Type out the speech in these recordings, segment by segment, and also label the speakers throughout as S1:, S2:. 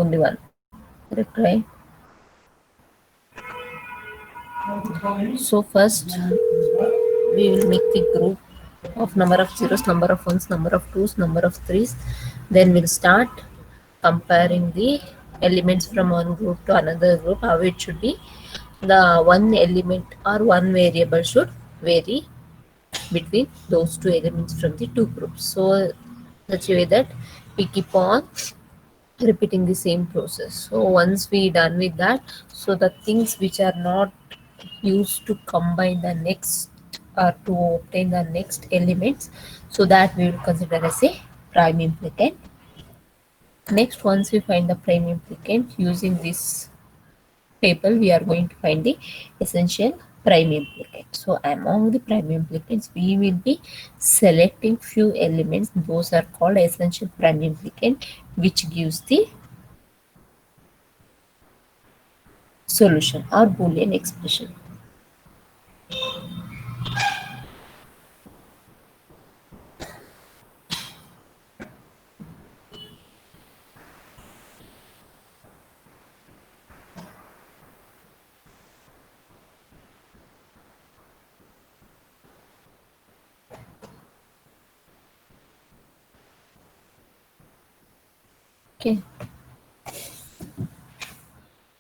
S1: only one. Correct, right? So first we will make the group of number of zeros, number of ones, number of twos, number of threes. Then we'll start comparing the elements from one group to another group, how it should be. The one element or one variable should vary between those two elements from the two groups. So such a way that we keep on repeating the same process. So once we done with that, so the things which are not used to combine the next or to obtain the next elements, so that we will consider as a prime implicant. Next, once we find the prime implicant using this table, we are going to find the essential prime implicant. So among the prime implicants, we will be selecting few elements. Those are called essential prime implicant, which gives the solution or Boolean expression. Okay,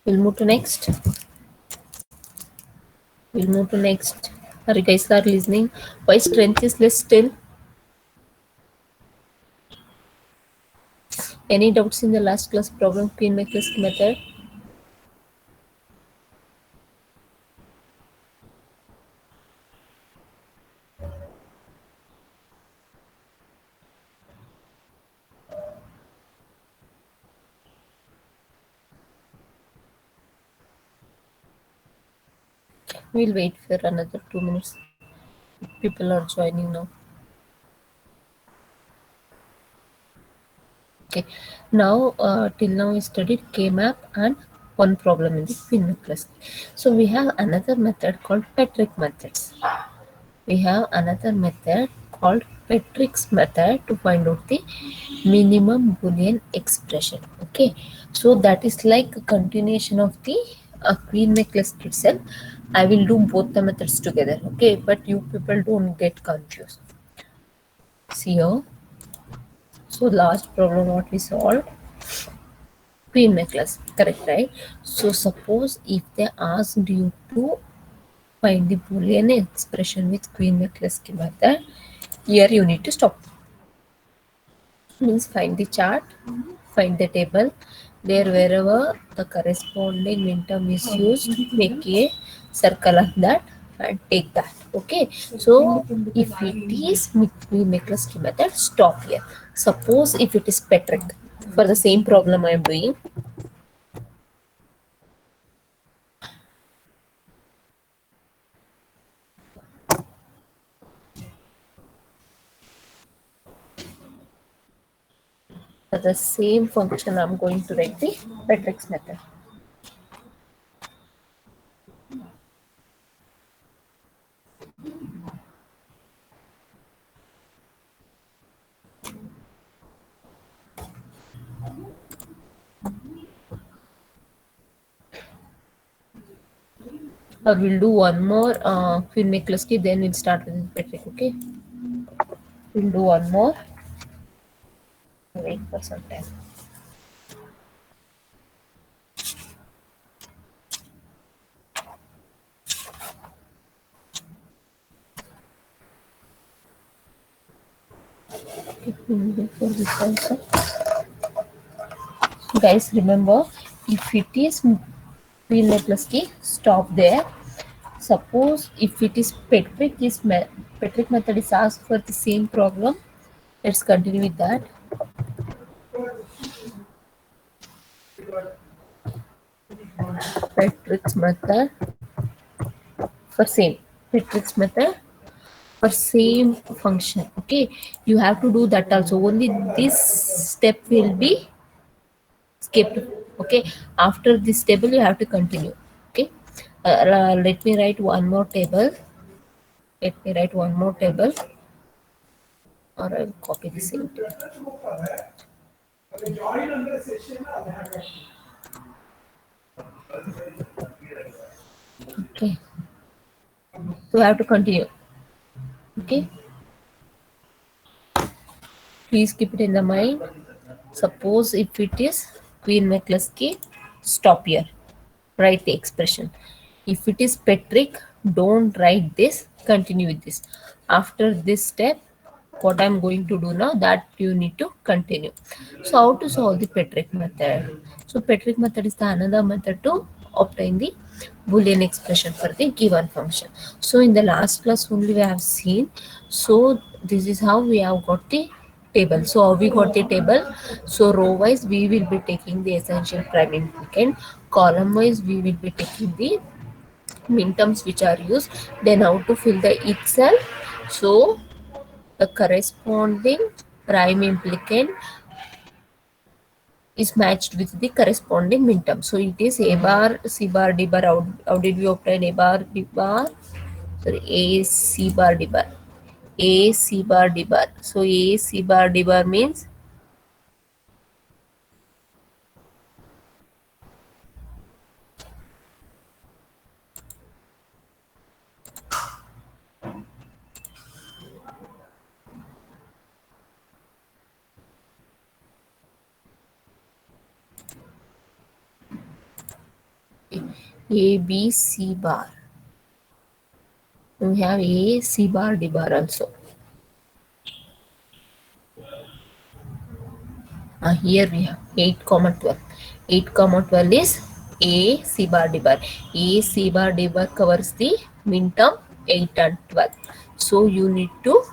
S1: we'll move to next. We'll move to next. Are you guys are listening? Why strength is less still? Any doubts in the last class problem Queen-Minkowski method? We'll wait for another 2 minutes. People are joining now. Okay. Now, till now we studied K-map and one problem in the Queen-Minkowski. So we have another method called Petrich methods. We have another method called Petrich's method to find out the minimum Boolean expression. Okay, so that is like a continuation of the Queen-Minkowski itself. I will do both the methods together. Okay, but you people don't get confused. See here. So last problem what we solved, Queen-Minkowski, correct, right? So suppose if they asked you to find the Boolean expression with Queen-Minkowski method, here you need to stop. Means find the chart, find the table, there wherever the corresponding min term is used, make a circle of that and take that. Okay, so if it is Minkowski method, stop here. Suppose if it is Petrich, for the same problem I am doing, for the same function I'm going to write the Petrich's method. Or we'll do one more Queen-Minkowski, then we'll start with Petrich. Okay, we'll do one more. Wait for some time. Before this also, guys, remember, if it is Queen-Minkowski, stop there. Suppose if it is Petrich method is asked for the same problem, let's continue with that. Petrich's method for same Petrich's method for same function. Okay, you have to do that also. Only this step will be skipped. Okay, after this table you have to continue. Okay, let me write one more table. Let me write one more table, or I'll copy the same table. Okay, we have to continue. Okay, please keep it in the mind. Suppose if it is Queen McCluskey, stop here. Write the expression. If it is Petrick, don't write this, continue with this. After this step, what I'm going to do now, that you need to continue. So how to solve the Petrick method? So Petrick method is the another method to obtain the Boolean expression for the given function. So in the last class only we have seen. So this is how we have got the table. So how we got the table? So row wise we will be taking the essential prime implicant. Column wise we will be taking the min terms which are used. Then how to fill the each cell? So the corresponding prime implicant is matched with the corresponding min term. So it is a bar, c bar, d bar. How did we obtain a bar, d bar? Sorry, a c bar, d bar. A c bar, d bar. So a c bar, d bar means a b c bar. We have a c bar, d bar also. Here we have 8 comma 12. 8 comma 12 is a c bar d bar. A c bar d bar covers the min term 8 and 12. So you need to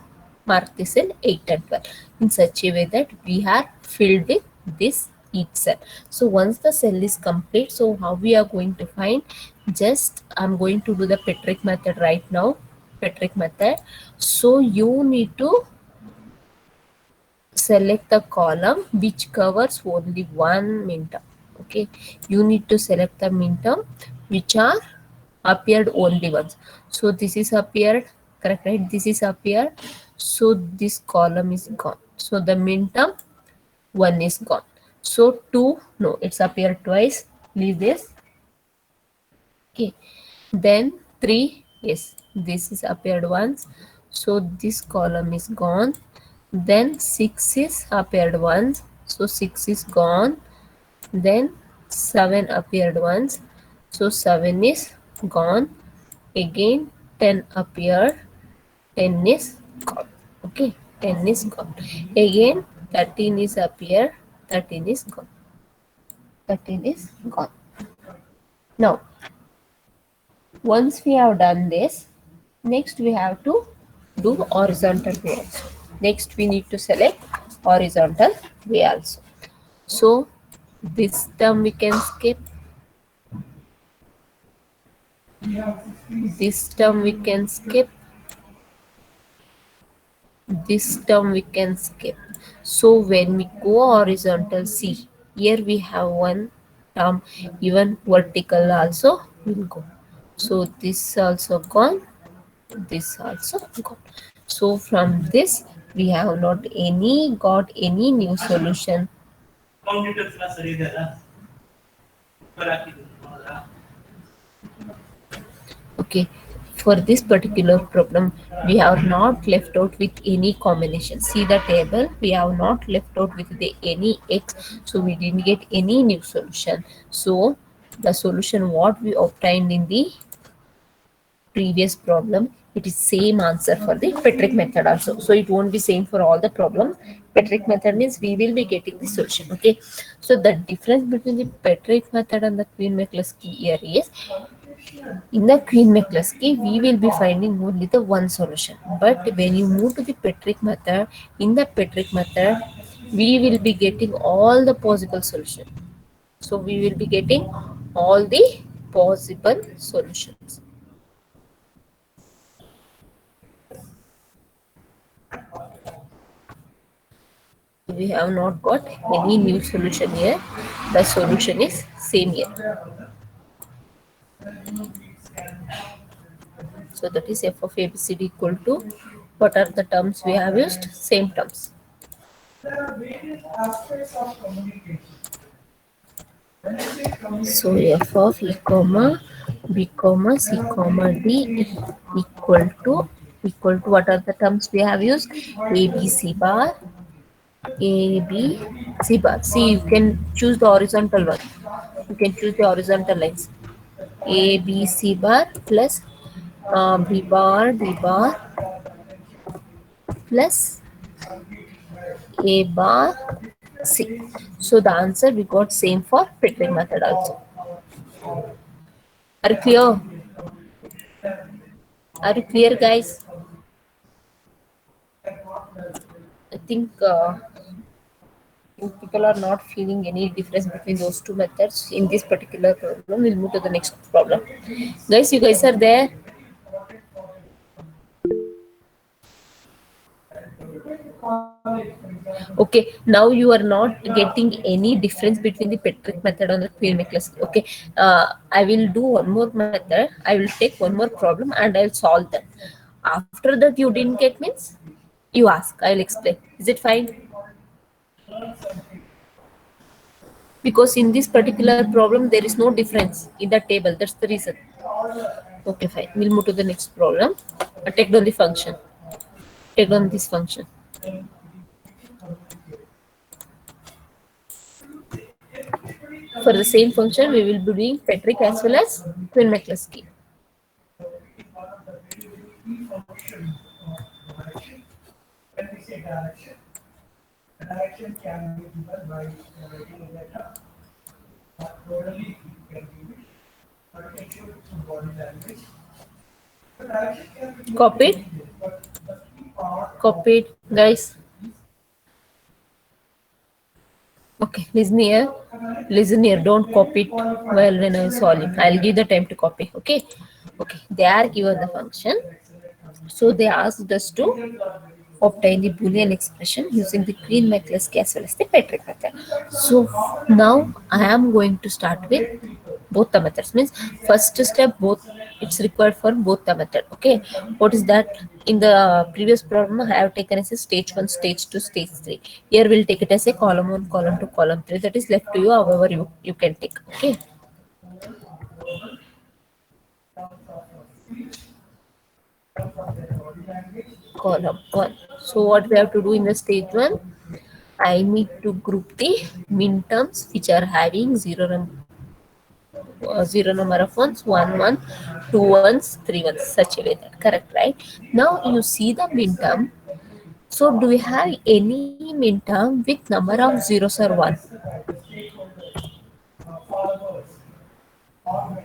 S1: mark this in 8 and 12 in such a way that we have filled with this each cell. So once the cell is complete, so how we are going to find? Just I'm going to do the Petrick method right now. Petrick method. So you need to select the column which covers only one min term. Okay, you need to select the min term which are appeared only once. So this is appeared, correct, right? This is appeared, so this column is gone. So the min term 1 is gone. So 2, no, it's appeared twice, leave this. Okay, then 3, yes, this is appeared once, so this column is gone. Then 6 is appeared once, so 6 is gone. Then 7 appeared once, so 7 is gone. Again 10 appeared, 10 is gone. Okay, 10 is gone. Again 13 is appeared, 13 is gone. 13 is gone. Now once we have done this, next we have to do horizontal way also. Next we need to select horizontal way also. So this term we can skip, this term we can skip, this term we can skip. So when we go horizontal, see here we have one term, even vertical also will go. So this also gone, this also gone. So from this we have not any got any new solution. Okay, for this particular problem we have not left out with any combination. See the table, we have not left out with the any x, so we didn't get any new solution. So the solution what we obtained in the previous problem, it is same answer for the Petrick method also. So it won't be same for all the problems. Petrick method means we will be getting the solution. Okay, so the difference between the Petrick method and the Queen McCluskey here is, in the Queen McCluskey we will be finding only the one solution, but when you move to the Petrick method, in the Petrick method we will be getting all the possible solution. So we will be getting all the possible solutions. We have not got any new solution here. The solution is same here. So that is f of abcd equal to, what are the terms we have used? Same terms. So f of e comma b comma c comma d equal to what are the terms we have used? A b c bar, a b c bar. See, you can choose the horizontal one. You can choose the horizontal lines. A b c bar plus b bar plus a bar c. So the answer we got same for Pickering method also. Are you clear? Are you clear, guys? I think you people are not feeling any difference between those two methods in this particular problem. We'll move to the next problem. Guys, you guys are there? Okay, now you are not getting any difference between the Petric method and the Queen-Michels. Okay, I will do one more method. I will take one more problem and I'll solve that. After that, you didn't get means you ask. I'll explain. Is it fine? Because in this particular problem, there is no difference in the table. That's the reason. Okay, fine. We'll move to the next problem. Take down the function. Take down this function. For the same function, we will be doing Petric as well as Quinn-McCluskey. Copied? Copied, guys. Okay, listen here. Listen here. Don't copy it while when I'm solving. I'll give the time to copy. Okay. Okay. They are given the function. So they asked us to obtain the Boolean expression using the Queen-McCluskey as well as the Petric method. So now I am going to start with both the methods. Means first step both it's required for both the method. Okay, what is that? In the previous problem I have taken as a stage 1, stage 2, stage 3. Here we'll take it as a column 1, column 2, column 3. That is left to you, however you can take. Okay. Column 1. So what we have to do in the stage 1, I need to group the min terms which are having zero number of ones, 1 1, 2 ones, 3 ones, such a way that correct, right? Now you see the min term. So do we have any min term with number of zeros or 1?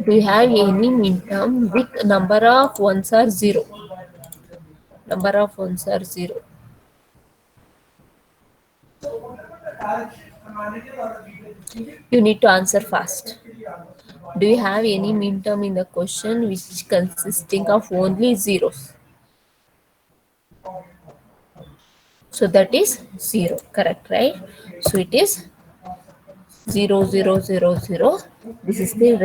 S1: Do you have any min term with number of ones or 0? Number of ones are 0. You need to answer fast. Do you have any min term in the question which consisting of only zeros? So that is 0, correct, right? So it is 0 0 0 0. This is the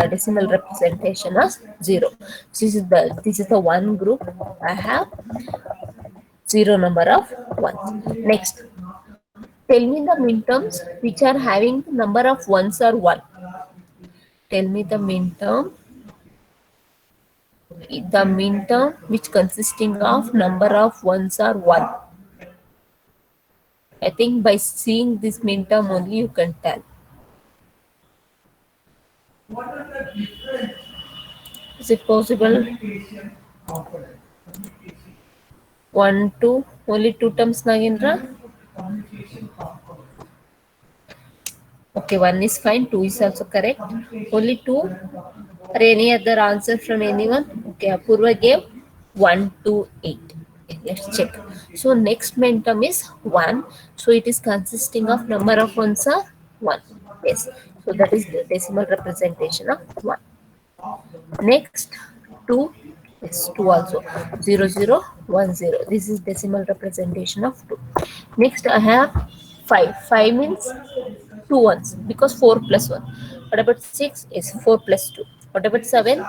S1: decimal representation of 0. This is the one group. I have 0 number of ones. Next, tell me the min terms which are having the number of ones or 1. Tell me the min term which consisting of number of ones or 1. I think by seeing this min term only you can tell. Is it possible? 1, 2, only 2 terms, Nagendra? Okay, 1 is fine, 2 is also correct. Only 2? Or any other answer from anyone? Okay, Apurva gave 1, 2, 8. Okay, let's check. So next min term is 1. So it is consisting of number of ones are 1. Yes. So that is the decimal representation of 1. Next, 2 is 2 also. 0 0 1 0. This is decimal representation of 2. Next I have 5. 5 means 2 ones because 4 plus 1. What about 6 is 4 plus 2. What about 7?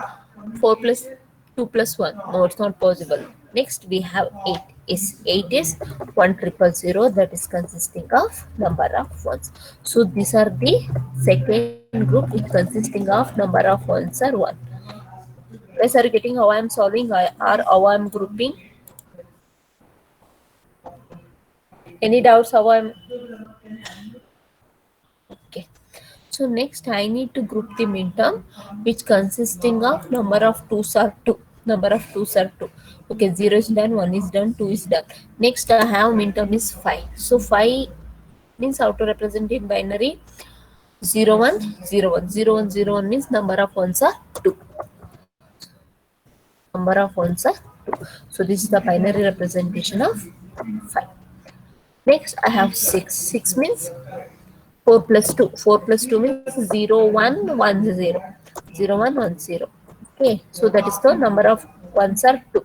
S1: 4 plus 2 plus 1. No, it's not possible. Next we have 8. Is 8 is 1,000, that is consisting of number of ones. So these are the second group which consisting of number of ones are 1. Guys, are you getting how I am solving or how I am grouping? Any doubts how I am? Okay. So next I need to group the minterm which consisting of number of twos are 2. Number of twos are 2. Okay, 0 is done, 1 is done, 2 is done. Next I have minterm is 5. So 5 means how to represent in binary 0 1 0 1 0 1 0 1 means number of ones are 2. Number of ones are 2. So this is the binary representation of 5. Next I have 6. 6 means 4 plus 2. 4 plus 2 means 0 1 1 0. 0 1 1 0. Okay, so that is the number of ones are 2.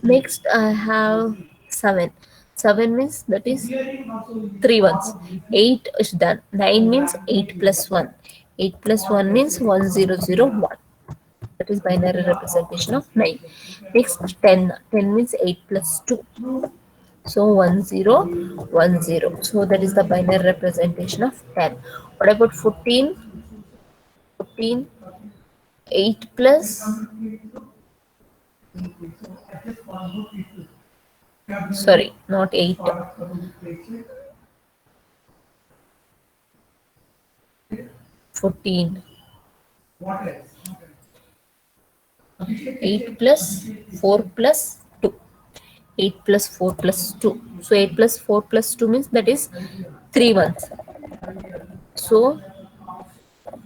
S1: Next I have 7. 7 means that is 3 ones. 8 is done. 9 means 8 plus 1. 8 plus 1 means 1001. That is binary representation of 9. Next 10. 10 means 8 plus 2. So 1010. So that is the binary representation of 10. What about 14? 14. 8 plus, sorry, not 8. 14. 8 plus 4 plus 2. 8 plus 4 plus 2. So 8 plus 4 plus 2 means that is 3 ones. So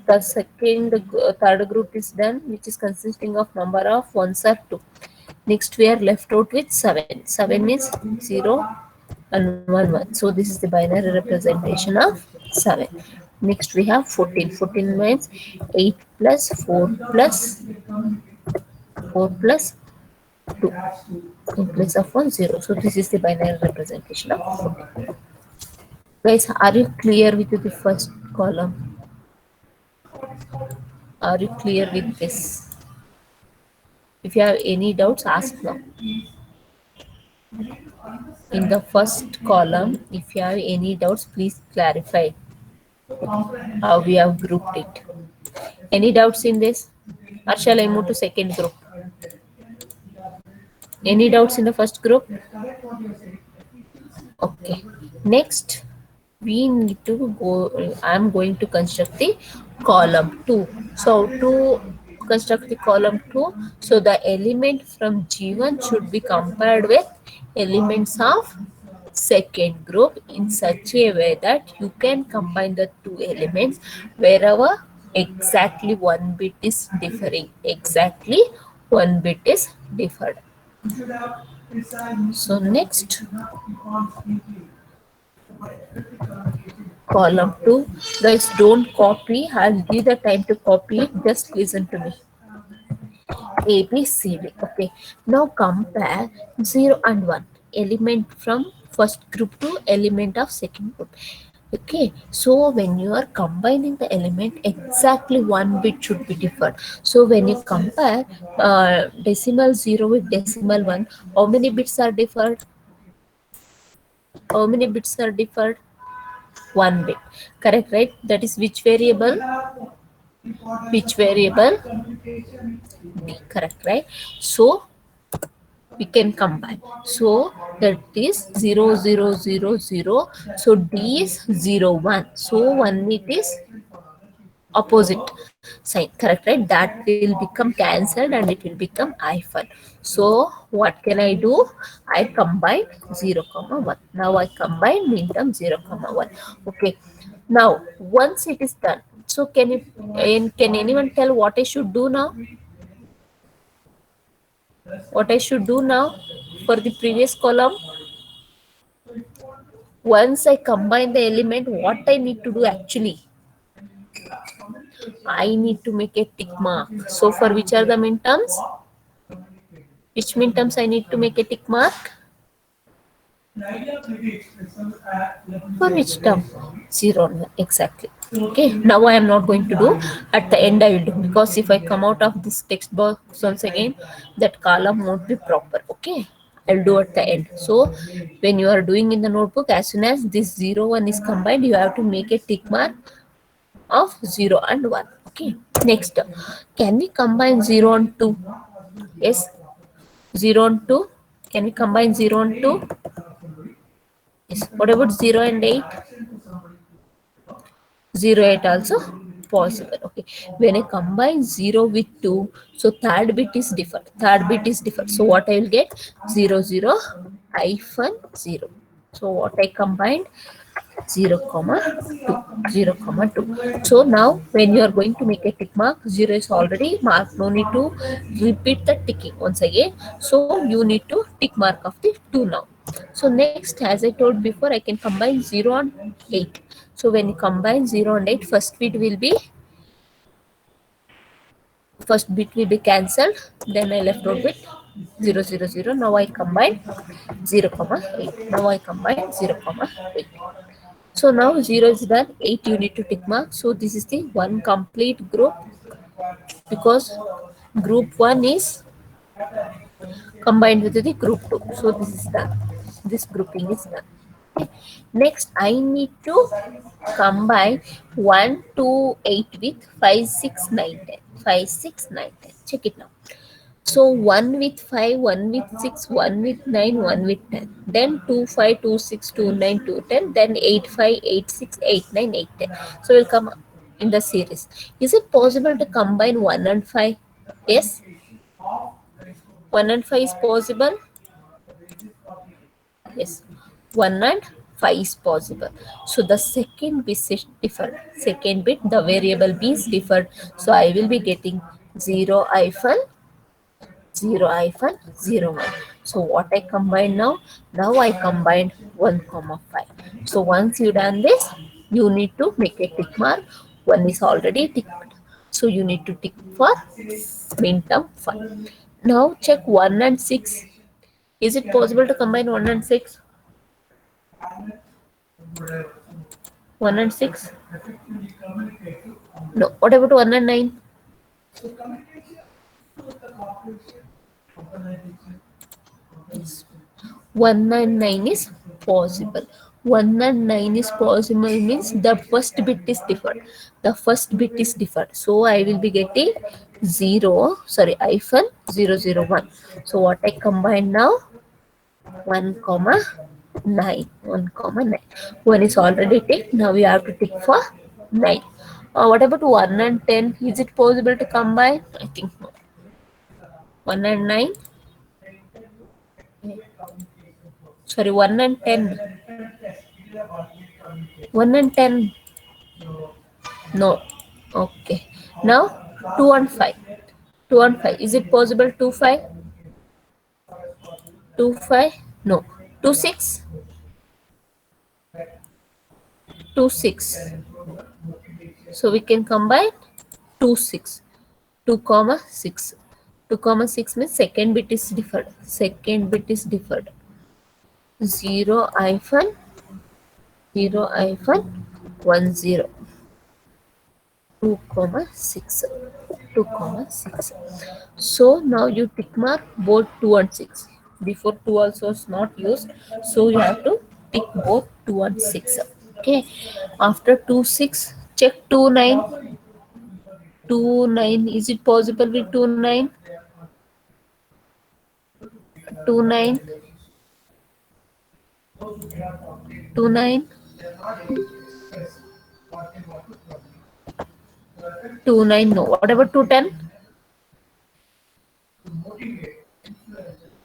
S1: the third group is done, which is consisting of number of ones are 2. Next we are left out with 7. 7 means 0 and 1 1. So this is the binary representation of 7. Next we have 14. 14 means 8 plus 4 plus 4 plus 2 in place of 1 0. So this is the binary representation of 14. Guys, are you clear with the first column? Are you clear with this? If you have any doubts, ask now. In the first column, if you have any doubts, please clarify how we have grouped it. Any doubts in this? Or shall I move to second group? Any doubts in the first group? Okay. Next, we need to go. I am going to construct the column 2. So to construct the column 2, so the element from G1 should be compared with elements of second group in such a way that you can combine the two elements wherever exactly one bit is differing. Exactly one bit is differed. So next, column 2. Guys, don't copy. I'll give the time to copy it. Just listen to me. A, B, C, D. Okay. Now compare 0 and 1. Element from first group to element of second group. Okay. So when you are combining the element, exactly one bit should be different. So when you compare decimal 0 with decimal 1, how many bits are differed? How many bits are differed? One bit. Correct, right? That is which variable? Which variable? D. Correct, right? So we can combine. So that is 0 0 0 0. So D is 0 1. So 1 it is opposite sign. Correct, right? That will become cancelled and it will become hyphen. So what can I do? I combine 0 comma 1. Now I combine minterm 0 comma 1. Okay. Now once it is done, so can anyone tell what I should do now? What I should do now for the previous column? Once I combine the element, what I need to do actually? I need to make a tick mark. So for which are the minterms? Which minterms I need to make a tick mark? For which term? 0 and 1, exactly. Okay, now I am not going to do. At the end I will do, because if I come out of this text box once again, that column won't be proper. Okay, I'll do at the end. So when you are doing in the notebook, as soon as this 0 1 is combined, you have to make a tick mark of 0 and 1. Okay, next, can we combine 0 and 2? Yes, 0 and 2. Can we combine 0 and 2? Yes. What about 0 and 8? 0 8 also possible. Okay, when I combine 0 with 2, so third bit is different. So what I will get? 0 0 hyphen 0. So what I combined? 0 comma 2, 0 comma 2. So now when you are going to make a tick mark, 0 is already marked, no need to repeat the ticking once again. So you need to tick mark of the 2 now. So next, as I told before, I can combine 0 and 8. So when you combine 0 and 8, first bit will be cancelled, then I left out with 0 0 0. Now I combine 0 comma 8. Now I combine 0 comma 8. So now 0 is done, 8 you need to tick mark. So this is the one complete group, because group 1 is combined with the group 2. So this is done. This grouping is done. Okay. Next, I need to combine 1, 2, 8 with 5, 6, 9, 10. 5, 6, 9, 10. Check it now. So 1 with 5, 1 with 6, 1 with 9, 1 with 10. Then 2, 5, 2, 6, 2, 9, 2, 10. Then 8, 5, 8, 6, 8, 9, 8, 10. So we'll come in the series. Is it possible to combine 1 and 5? Yes. 1 and 5 is possible. Yes. 1 and 5 is possible. So the second bit is different. Second bit, the variable b is different. So I will be getting 0 hyphen 0 hyphen 0 1. So what I combine now? Now I combined 1 comma 5. So once you done this, you need to make a tick mark. 1 is already ticked. So you need to tick for min term 5. Now check 1 and 6. Is it possible to combine 1 and 6? 1 and 6? No. What about 1 and 9? Yes. 1 and 9 is possible. 1 and 9 is possible means the first bit is different. The first bit is different. So I will be getting hyphen 0 0 1. So what I combine now? 1 comma 9. 1 comma 9. 1 is already ticked. Now we have to tick for 9. What about 1 and 10? Is it possible to combine? I think no. 1 and 9. Sorry, 1 and 10. 1 and 10. No. Okay. Now 2 and 5. 2 and 5. Is it possible 2 5? 2 5? No. 2 6? 2 6. So we can combine 2 6. 2 comma 6. 2 comma 6 means second bit is differed. Second bit is differed. 0 hyphen 0 hyphen 1 0. 2 comma 6. 2 comma 6. So now you tick mark both 2 and 6. Before 2 also is not used. So you have to tick both 2 and 6. Okay. After 2 6, check 2 9. 2 9. Is it possible with 2 9? 2 9. 2 9. 2 9. No. What about 2 10?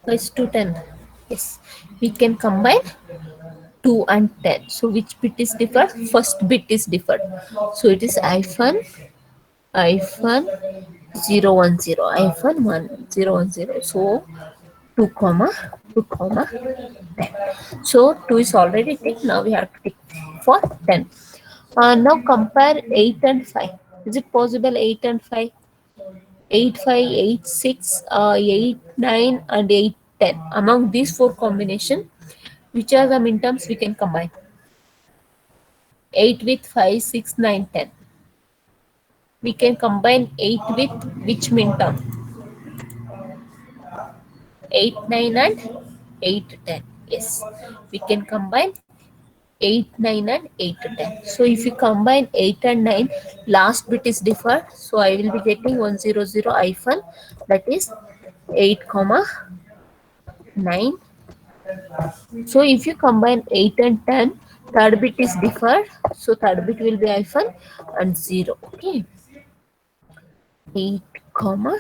S1: It's 2 10. Yes. We can combine 2 and 10. So which bit is different? First bit is different. So it is hyphen 0 1 0 hyphen 1 0 1 0. So 2 comma 10. So 2 is already ticked. Now we have to tick for 10. Now compare 8 and 5. Is it possible 8 and 5? 8 5 8 6 8 9 and 8 10. Among these four combination, Which are the minterms we can combine? 8 with 5, 6, 9, 10. We can combine 8 with which minterm? 8, 9 and 8, 10. Yes, we can combine 8, 9 and 8, 10. So if you combine 8 and 9, last bit is deferred. So I will be getting 100 hyphen, that is 8 comma 9. So if you combine 8 and 10, third bit is deferred. So third bit will be hyphen and 0. Okay. 8 comma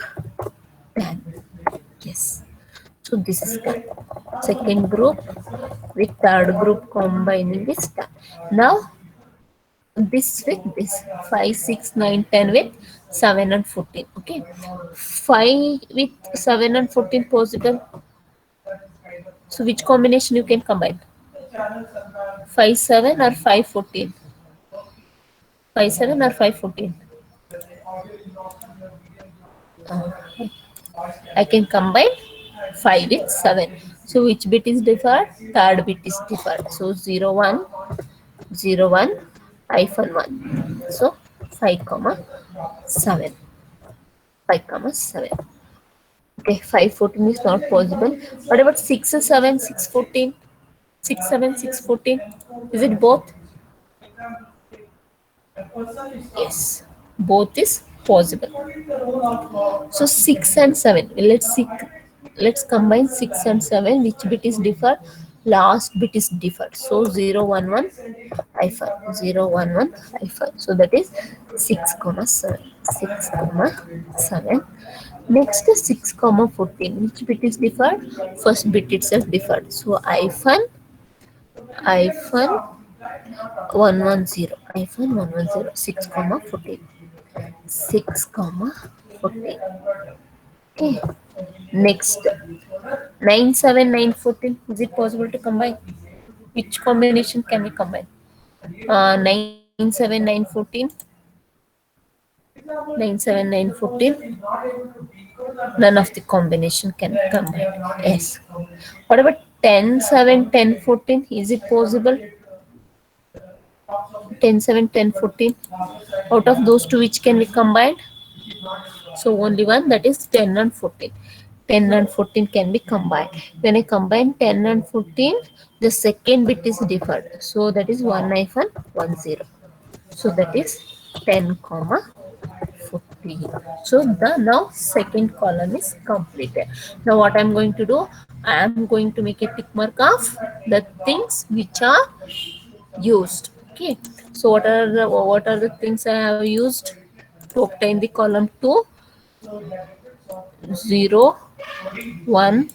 S1: 10. Yes. So this is done. Second group with third group combining is done. Now this with this 5, 6, 9, 10 with 7 and 14. Okay. 5 with 7 and 14 possible. So which combination you can combine? 5, 7 or 5, 14? 5, 7 or 5, 14? I can combine 5 with 7. So which bit is deferred? Third bit is deferred. So 0, 1, 0, 1, hyphen 1. So 5 comma 7. 5 comma 7. Okay, 5, 14 is not possible. What about 6, 7, 6, 14? 6, 7, 6, 14. Is it both? Yes, both is possible. So 6 and 7. Let's combine 6 and 7. Which bit is deferred? Last bit is deferred. So 0, 1, 1 hyphen 0, 1, 1 hyphen. So that is 6 comma 7. 6 comma 7. Next is 6 comma 14. Which bit is deferred? First bit itself deferred. So hyphen 110 hyphen 110 6 comma 14. 6 comma 14. Okay. Next 9, 7, 9, 14. Is it possible to combine? Which combination can we combine? 9, 7, 9, 14. 9, 7, 9, 14. None of the combination can combine. Yes. What about 10, 7, 10, 14? Is it possible? 10, 7, 10, 14. Out of those two, which can be combined? So only one, that is 10 and 14. 10 and 14 can be combined. When I combine 10 and 14, the second bit is deferred. So that is 1 hyphen 10. So that is 10 comma 14. So the now second column is completed. Now what I am going to do? I am going to make a tick mark of the things which are used. Okay. So what are the things I have used to obtain the column 2? 0, 1,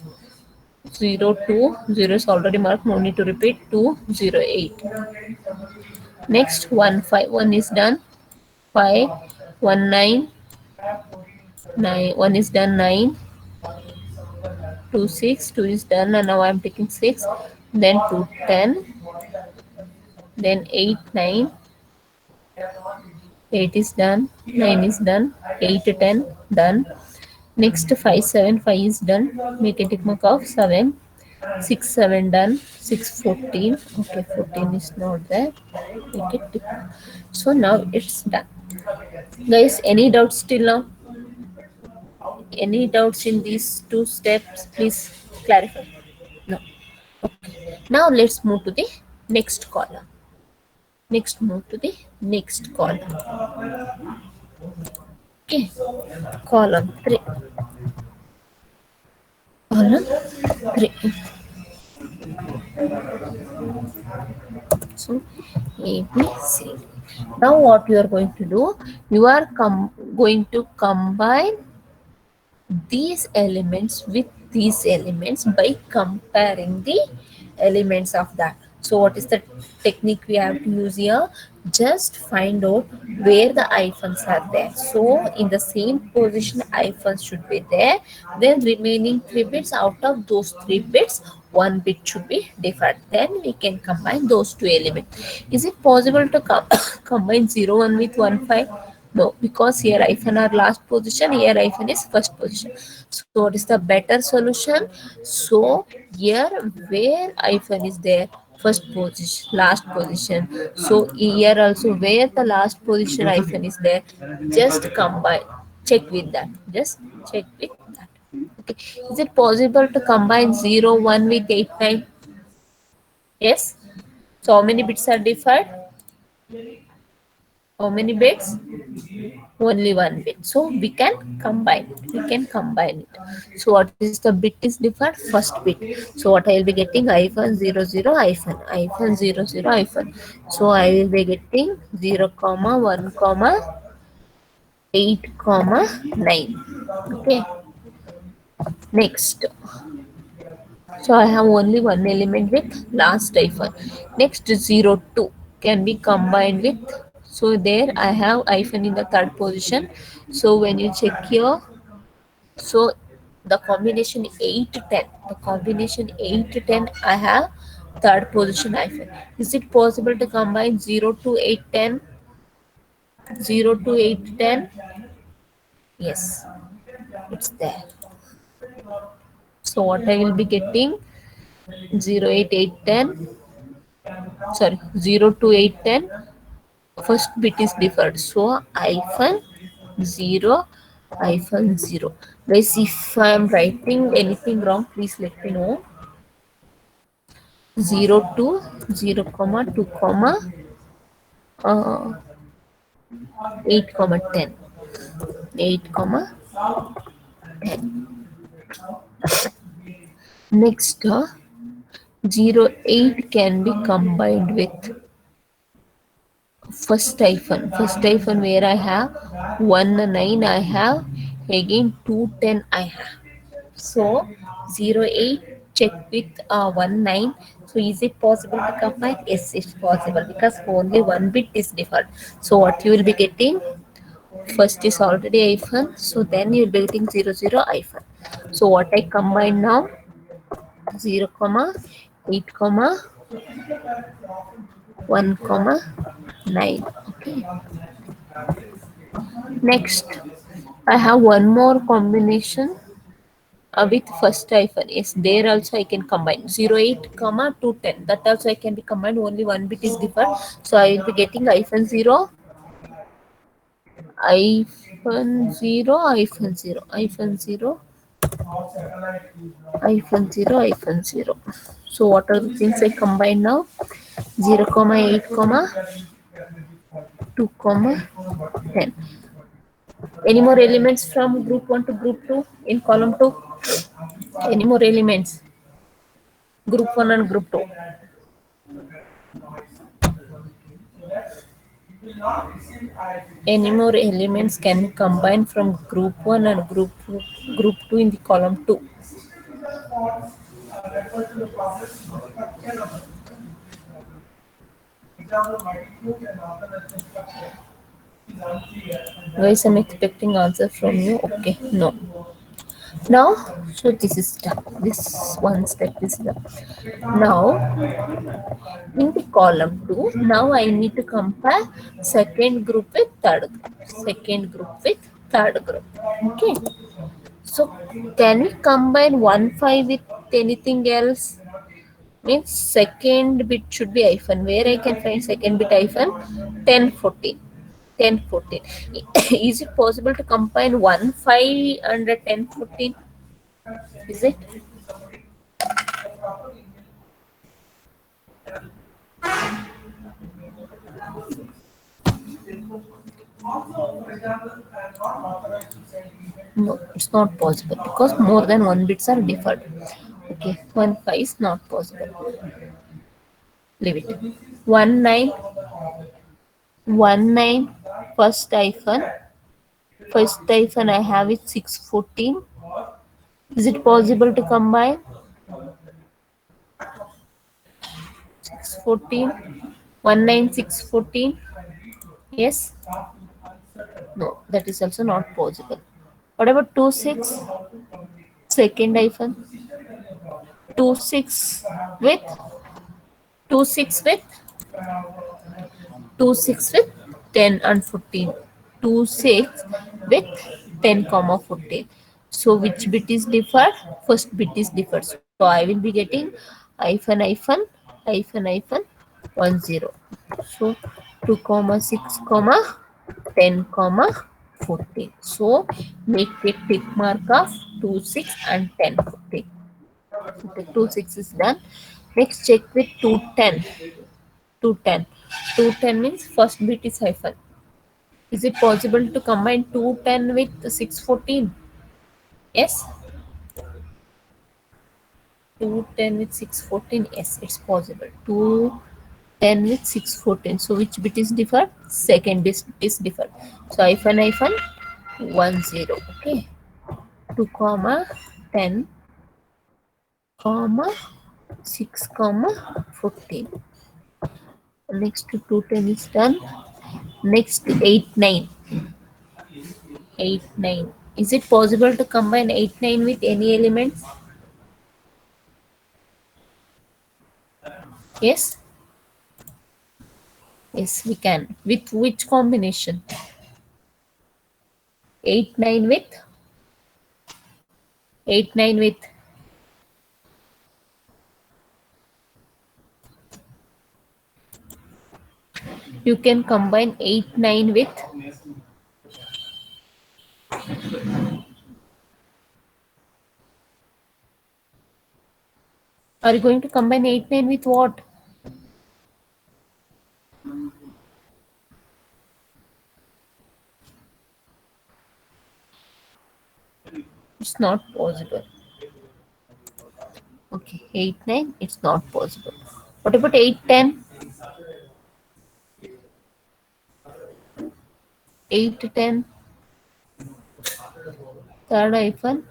S1: 0, 2, 0 is already marked, no need to repeat. 2, 0, 8. Next 1, 5, 1 is done. 5, 1, 9, 9, 1 is done. 9, 2, 6, 2 is done, and now I am taking 6. Then 2, 10. Then 8, 9. 8 is done. 9 is done. 8, 10 done. Next 5, 7, 5 is done. Make a tick mark of 7. 6, 7 done. 6, 14. Okay, 14 is not there. Make it tick mark. So now it's done. Guys, any doubts till now? Any doubts in these two steps? Please clarify. No. Okay. Now let's move to the next column. Next, move to the next column. Okay. Column 3. Column 3. So A, B, C. Now what you are going to do? You are going to combine these elements with these elements by comparing the elements of that. So what is the technique we have to use here? Just find out where the hyphens are there. So in the same position hyphens should be there. Then remaining 3 bits, out of those 3 bits, 1 bit should be deferred. Then we can combine those two elements. Is it possible to combine 0, 1 with 1, 5? No, because here hyphen are last position, here hyphen is first position. So what is the better solution? So here where hyphen is there, first position, last position. So here also where the last position hyphen is there, just combine. Check with that. Just check with that. Okay. Is it possible to combine 0, 1 with 8, 9? Yes. So how many bits are differed? How many bits? Only one bit, so we can combine it. We can combine it. So what is the bit is different? First bit. So what I will be getting, hyphen 0 0 hyphen 0 0 hyphen. So I will be getting 0 comma 1 comma 8 comma 9. Okay. Next, so I have only one element with last hyphen. Next, 0 2 can be combined with, so there I have hyphen in the third position. So when you check here, so the combination 8 to 10, the combination 8 to 10, I have third position hyphen. Is it possible to combine 0 to 8 10? 0 to 8 10? Yes, it's there. So what I will be getting, 0 8 8 10, sorry, 0 to 8 10, first bit is deferred. So hyphen 0 hyphen 0. Guys, if I am writing anything wrong, please let me know. 0 to 0 comma 2 comma 8 comma 10, 8 comma 10. Next, 0 8 can be combined with first hyphen where I have 1 9 I have, again 2 10 I have. So 0 8 check with 1 9. So is it possible to combine? Yes, it's possible because only one bit is different. So what you will be getting, first is already hyphen, so then you will be getting 0 0 hyphen. So what I combine now, 0 comma 8 comma 1 comma 9. Okay. Next, I have one more combination with first hyphen. Yes, there also I can combine 0 8 comma 2 10. That also I can be combined, only one bit is different. So I will be getting hyphen 0 hyphen 0 hyphen 0 hyphen 0 hyphen 0 hyphen 0. So what are the things I combine now? 0 comma 8 comma 2 comma 10. Any more elements from group 1 to group 2 in column 2? Any more elements? Group 1 and group 2. Any more elements can be combined from group 1 and group 2 in the column 2? Guys, I'm expecting answer from you. Okay, no. Now, so this is done. This one step is done. Now, in the column 2, now I need to compare second group with third group. Second group with third group. Okay. So, can we combine 1 5 with anything else? Means second bit should be hyphen. Where I can find second bit hyphen? 10 14. 10 14. Is it possible to combine 1 5 and 10 14? Is it? No, it's not possible because more than one bits are deferred. Okay, 1 5 is not possible. Leave it. 1 9, 1 9, first hyphen I have it 6 14. Is it possible to combine 6 14? 1 9 6 14? Yes? No, that is also not possible. What about 2 6? Second hyphen 2 6 with 2 6 with 2 6 with 10 and 14. 26 with 10 comma 14. So which bit is differed? First bit is differed. So I will be getting hyphen hyphen hyphen hyphen 10. So 2 comma 6 comma 10 comma 14. So make a tick mark of 2 6 and 10 14. Okay, 2 6 is done. Next check with 210. 210. 210 means first bit is hyphen. Is it possible to combine 210 with 614? Yes. 210 with 614. Yes, it's possible. 210 with 614. So which bit is different? Second bit is different. So hyphen hyphen 10. Okay. 2 comma 10 comma 6 comma 14. Next to 210 is done. Next 8 9. 8 9. Is it possible to combine 8 9 with any elements? Yes. Yes, we can. With which combination? 8 9 with 8 9 with you can combine 8 9 with are you going to combine 8 9 with what? It's not possible. Okay, 8 9 it's not possible. What about 8 10? 8 10 third hyphen.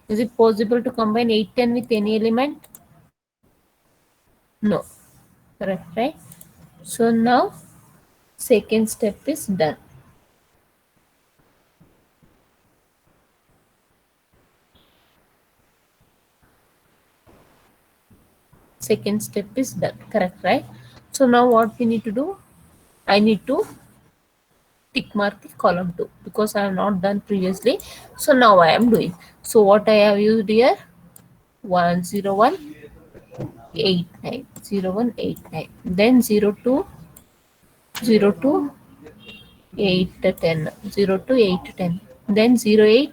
S1: Is it possible to combine 8 10 with any element? No. Correct, right? So now second step is done. Second step is done. Correct, right? So now what we need to do? I need to tick mark the column 2 because I have not done previously. So now I am doing. So what I have used here? 10189 0189, then 02 8 10 02 8 10, then 08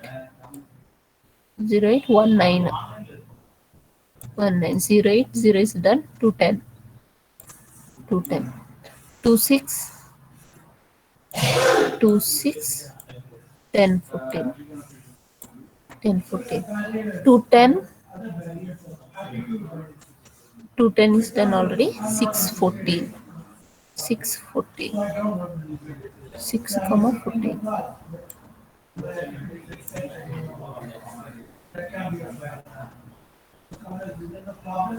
S1: 08 19 19 08 0 is done. 210 210 26 26 10 14 10 14 210 210 is done already. 614 614 6 comma 14.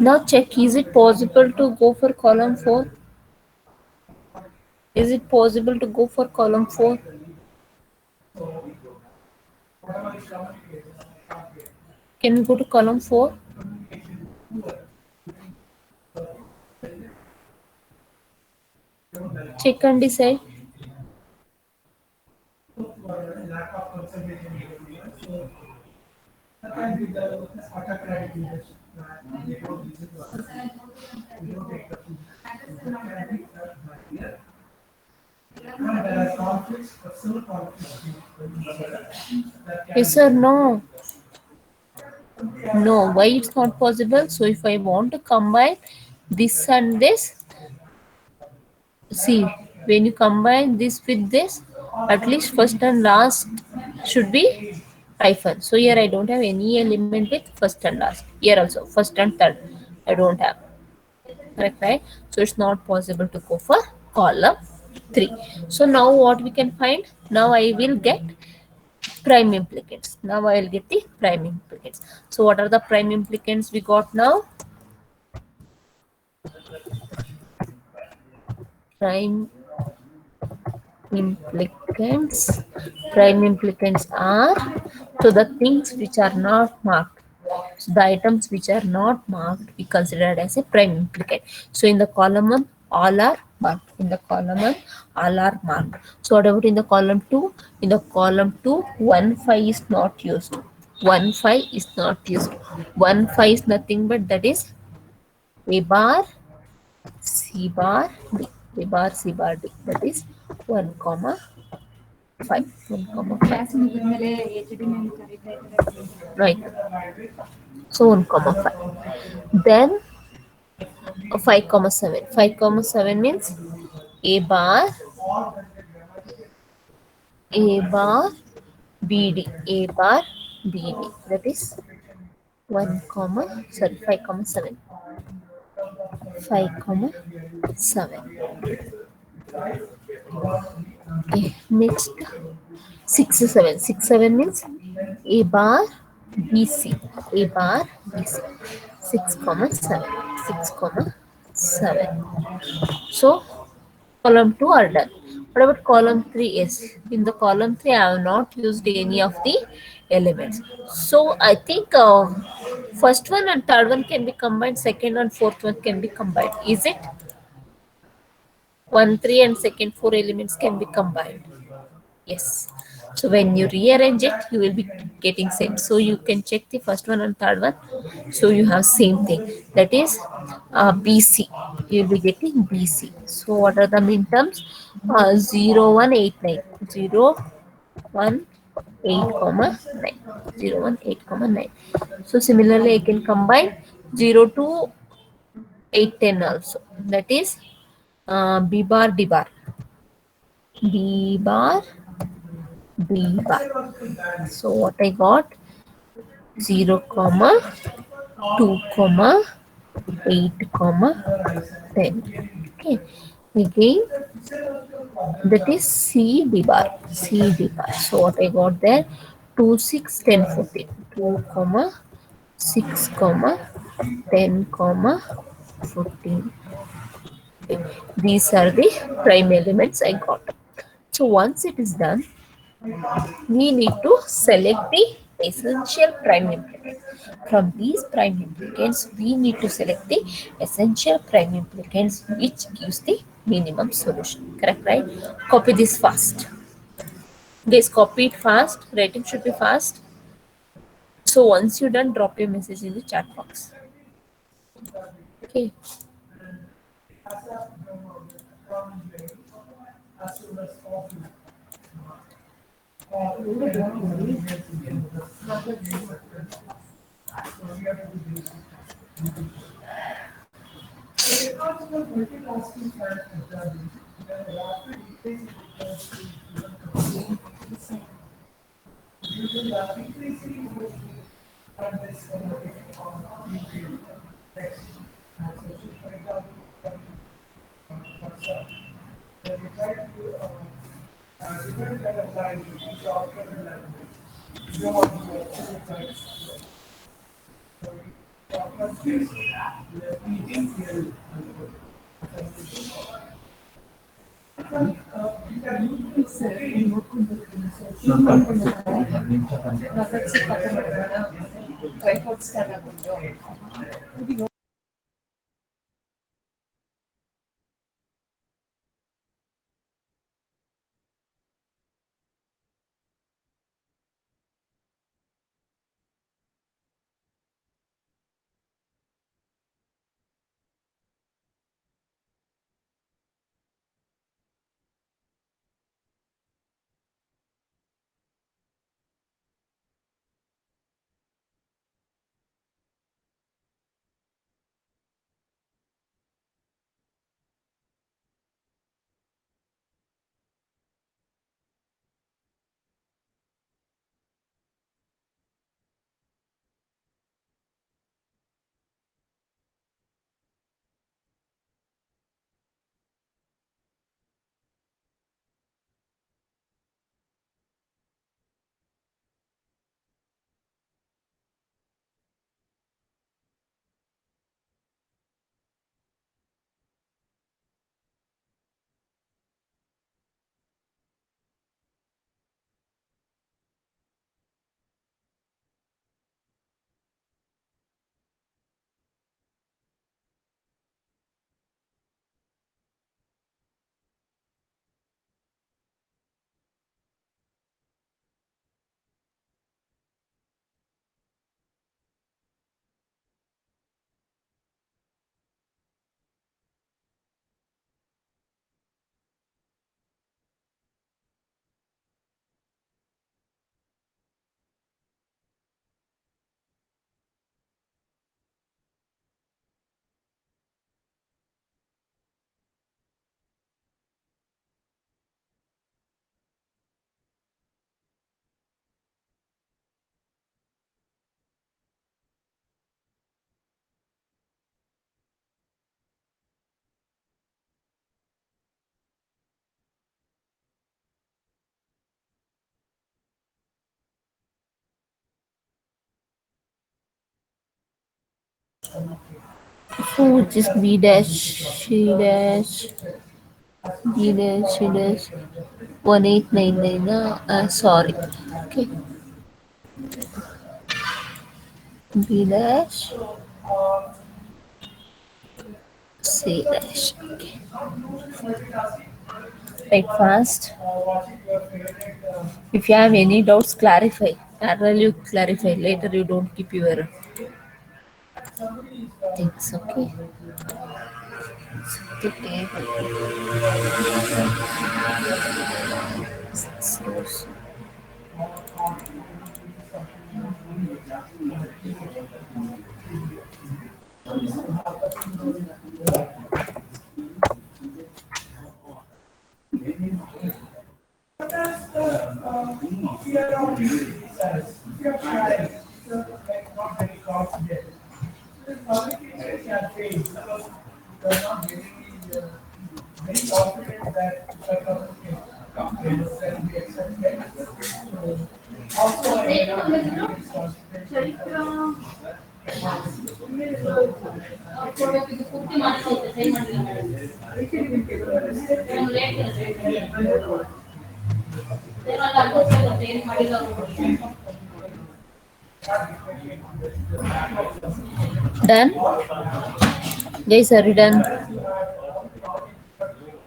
S1: Now check, is it possible to go for column 4? Is it possible to go for column 4? Can we go to column 4? Check and decide. Yes or no? No. Why it's not possible? So if I want to combine this and this, see, when you combine this with this, at least first and last should be hyphen. So here I don't have any element with first and last. Here also first and third I don't have. Correct, right? So it's not possible to go for column 3. So now what we can find? Now I will get prime implicants. Now I will get the prime implicants. So what are the prime implicants we got now? Prime implicants. Prime implicants are to the things which are not marked. So the items which are not marked we considered as a prime implicant. So in the column 1, all are marked. In the column 1, all are marked. So what about in the column 2? In the column 2, 1 5 is not used. 1 5 is not used. 1 5 is nothing but that is A bar, C bar, D. A bar, C bar, D. That is 1 comma 5. 1 comma 5. Right. So 1 comma 5. Then 5 comma 7. 5 comma 7 means A bar, A bar, BD. A bar, BD. That is 1 comma, sorry, 5 comma 7. 5 comma 7. Okay, next 6 7. 6 7 means A bar, BC. A bar, BC. 6 comma 7. 6 comma 7. So column 2 are done. What about column 3? Yes, in the column 3 I have not used any of the elements. So I think first one and third one can be combined, second and fourth one can be combined. Is it? 1 3 and second 4 elements can be combined. Yes. So when you rearrange it, you will be getting same. So you can check the first one and third one. So you have same thing. That is BC. You will be getting BC. So what are the min terms? 0 1 8 9. 0 1 8 comma 9. 0 1 8 comma 9. So similarly, I can combine 0 to 8 10 also. That is B bar D bar. B bar B bar. So what I got 0 comma 2 comma 8 comma 10. Okay, again that is C D bar. C D bar. So what I got there 2 6 10 14. 2 comma 6 comma 10 comma 14. Okay. These are the prime elements I got. So once it is done, we need to select the essential prime implicant. From these prime implicants, we need to select the essential prime implicants which gives the minimum solution. Correct, right? Copy this fast. Guys, copy it fast. Writing should be fast. So once you're done, drop your message in the chat box. Okay. So which is B dash, C dash, B dash, C dash, 1899. Sorry. Okay. B dash, C dash. Okay. Write fast. If you have any doubts, clarify. Parallel you clarify. Later you don't keep your things. Okay. The table. Source. Done? Guys, are you done?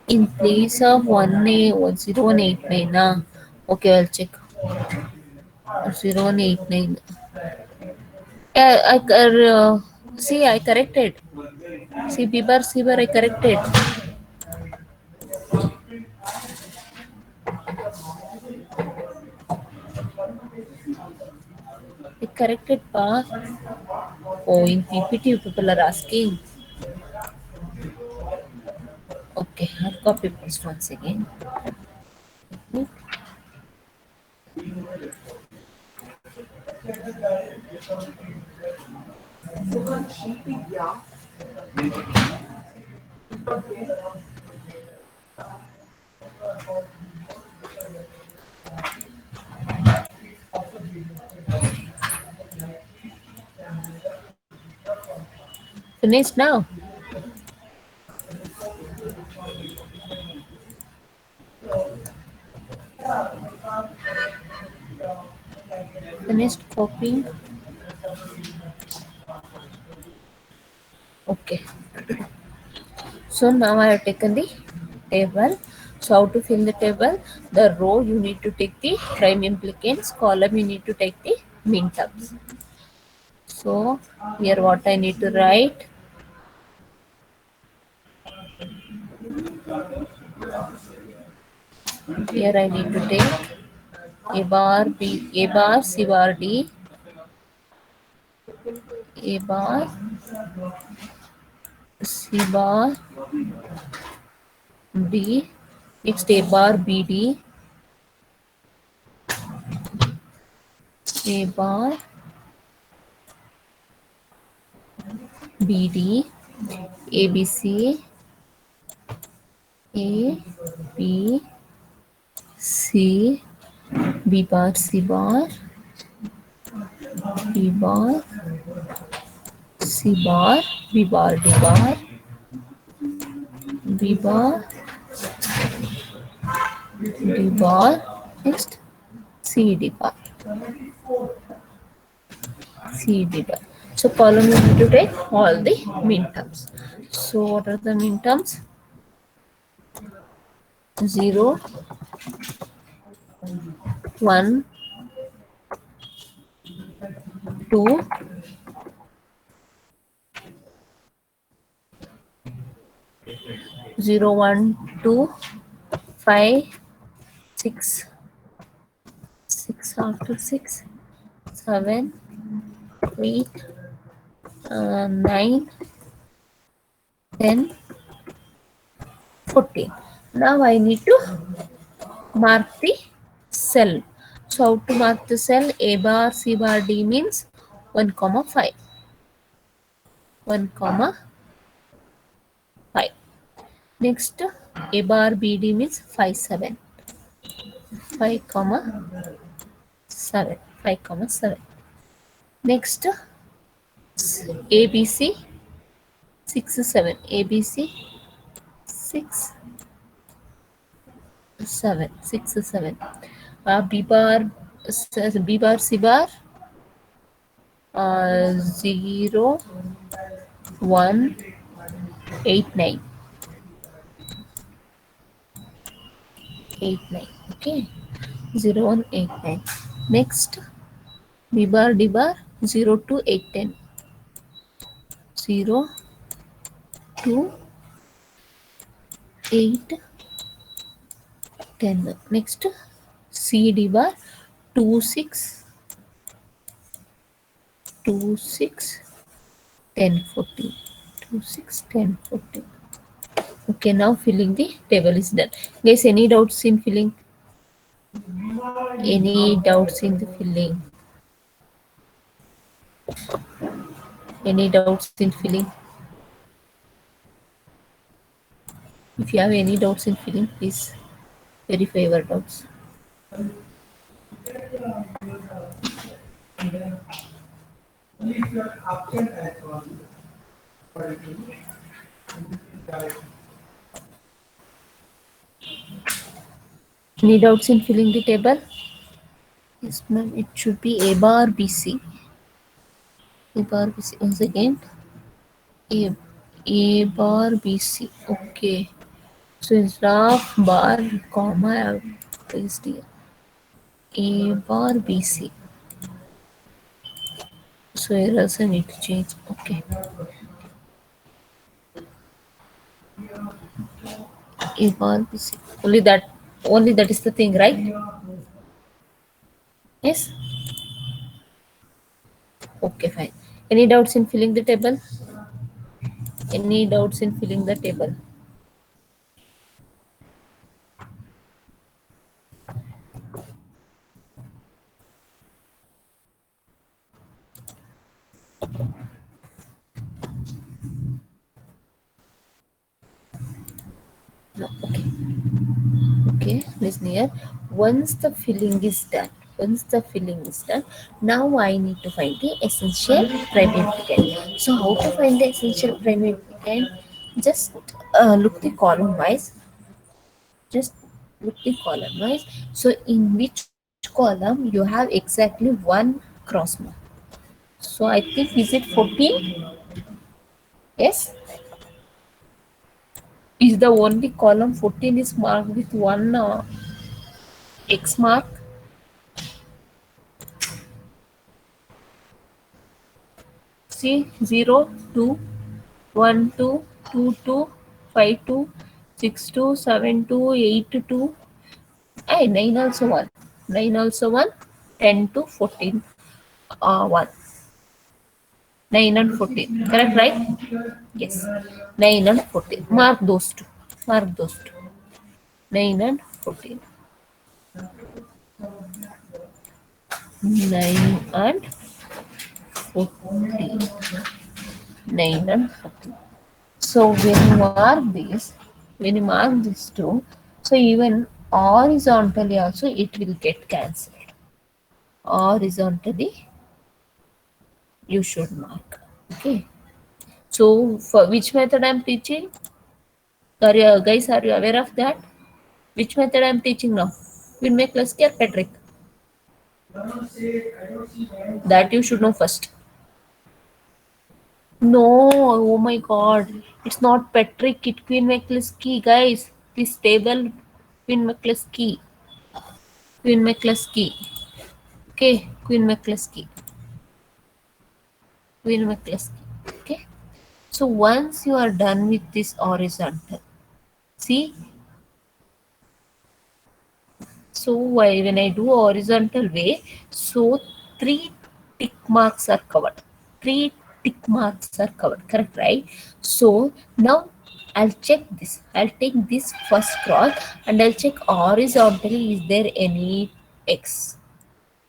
S1: In place of 10189. Okay, I'll check. 0189. See, I corrected. See, B bar, C bar, I corrected. I corrected, pa. Oh, in PPT, you people are asking. Okay, I'll copy paste once again. Finished now? Finished copying? Okay. So now I have taken the table. So how to fill the table? The row you need to take the prime implicants, column you need to take the min terms. So here what I need to write? Here I need to take A bar B, A bar C bar D, A bar C bar D, next A bar B D, A bar B D, A B C, A B C, B bar C bar, B bar C bar, B bar D bar, B bar D bar, next C D bar, C D bar. So column you need to take all the min terms. So what are the min terms? 0, 1, 2, 0, 1, 2, 5, 6, 6 after 6, 7, 8, 9, 10, 14. Now I need to mark the cell. So how to mark the cell? A bar C bar D means 1 comma 5. 1 comma 5. Next A bar B D means 5 7. 5 comma 7. 5 comma 7. Next ABC 6 7, ABC 6 7, 6 7. B bar B bar C bar 0 1 8 9 8 9. Okay, 0 1 8 9. Next, B bar D bar 0 2 8 10, 0 2 8 10. Next, C D bar 2 6 2 6 10 14, 2 6 10 14. Okay, now filling the table is done. Guys, any doubts in filling? Any doubts in the filling? Any doubts in filling? If you have any doubts in filling, please verify your doubts. Any doubts in filling the table? Yes, ma'am. It should be A bar BC. A bar BC. Once again, A A bar BC. Okay. So instead of bar comma, I have placed here A bar BC. So errors I need to change. Okay. A bar BC. Only that is the thing, right? Yes. Okay, fine. Any doubts in filling the table? Any doubts in filling the table? No. Okay. Okay, listen here. Once the filling is done, now I need to find the essential prime implicant. So how to find the essential prime implicant? Just look the column wise. Just look the column wise. So in which column you have exactly one cross mark. So I think, is it 14? Yes. Is the only column 14 is marked with one X mark? See, 0 2 1 2 2 2 5 2 6 2 7 2 8 2. 9 also 1. 9 also 1. 10 to 14 1. 9 and 14. Correct, right? Yes. 9 and 14. Mark those two. Mark those two. 9 and 14. 9 and 14. 9 and 14. So when you mark these two, so even horizontally also it will get cancelled. Horizontally you should mark. Okay. So for which method I am teaching? Guys, are you aware of that? Which method I am teaching now? Vinmay Kleski or Patrick? That you should know first. No, oh my god. It's not Patrick, it's Queen McCluskey, guys. This table, Queen McCluskey. Queen McCluskey. Okay, Queen McCluskey. Queen McCluskey. Okay. So once you are done with this horizontal, see. So when I do horizontal way, so 3 tick marks are covered. 3 tick marks are covered. Correct, right? So now I'll check this. I'll take this first cross and I'll check horizontally is there any X.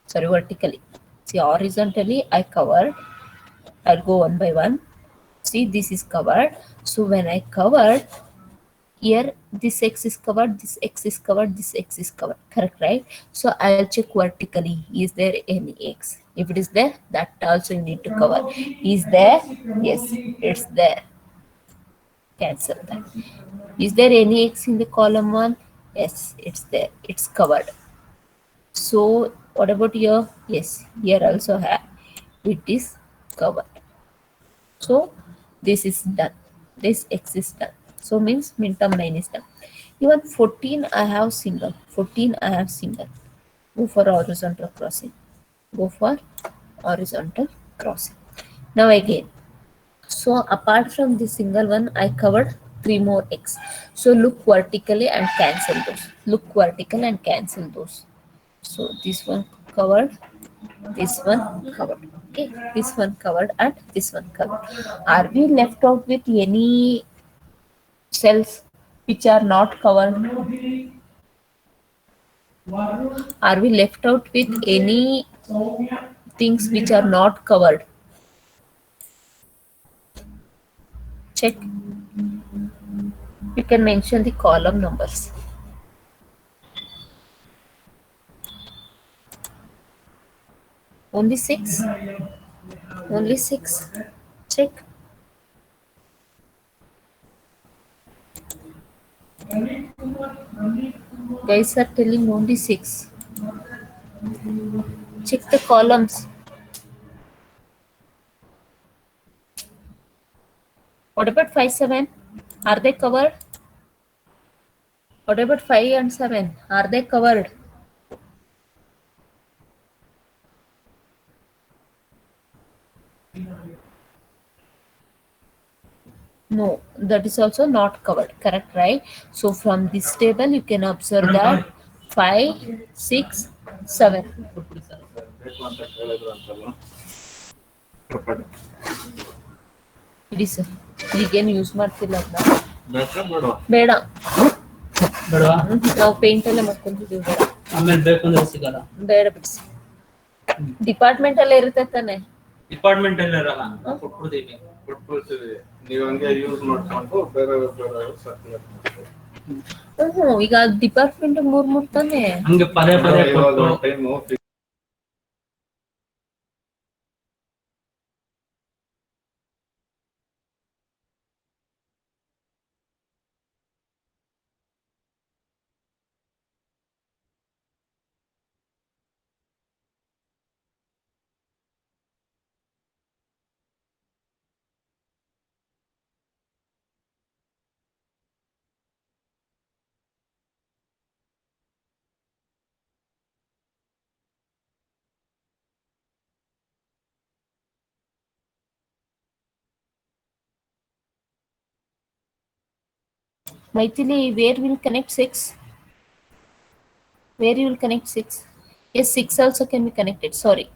S1: Sorry, vertically. See, horizontally I covered. I'll go one by one. See, this is covered. So when I covered, here this X is covered, this X is covered, this X is covered. Correct, right? So I'll check vertically. Is there any X? If it is there, that also you need to cover. Is there? Yes, it's there. Cancel that. Is there any X in the column 1? Yes, it's there. It's covered. So what about here? Yes, here also have. It is covered. So this is done. This X is done. So means min term 9 is done. Even 14 I have single. 14 I have single. Go for horizontal crossing. Go for horizontal crossing. Now again. So apart from the single one, I covered 3 more X. So look vertically and cancel those. Look vertical and cancel those. So this one covered, this one covered. Okay, this one covered and this one covered. Are we left out with any cells which are not covered? Are we left out with any things which are not covered? Check. You can mention the column numbers. Only 6? Only 6? Check. Guys are telling only 6. Check the columns. What about 5, 7? Are they covered? What about 5 and 7? Are they covered? No, that is also not covered. Correct, right? So from this table, you can observe that 5, 6, 7. It is again use ಮಾಡ್ತಿಲ್ಲ ಬೇಡ
S2: ಬೇಡವಾ
S1: ನಾವು paint ಎಲ್ಲ ಮಾಡ್ಕೊಂತಿದ್ದೀವಿ ಬೇಡ
S2: ಆಮೇಲೆ ಬೇಕು ಅಂದ್ರೆ ಸಿಗಲ್ಲ
S1: ಬೇಡ ಬಿಡಿಸಿ ಡಿಪಾರ್ಟ್ಮೆಂಟ್ ಅಲ್ಲೇ ಇರುತ್ತೆ ತಾನೆ
S2: ಡಿಪಾರ್ಟ್ಮೆಂಟ್ ಅಲ್ಲಿ ಇರಲ್ಲ ಕೊಟ್ಬಿಡ್ತೀವಿ
S3: ನೀವು ಹಂಗೆ ಯೂಸ್ ಮಾಡ್ಕೊಂಡು ಬೇರೆ ಬೇರೆ
S1: ಈಗ ಡಿಪಾರ್ಟ್ಮೆಂಟ್ ಮೂರ್ ತಾನೆ
S2: ಹಂಗೆ ಪದೇ ಪದೇ ಕೊಟ್ಟು
S3: time
S1: Maithili, where will connect 6? Where you will connect 6? Yes, 6 also can be connected. Sorry.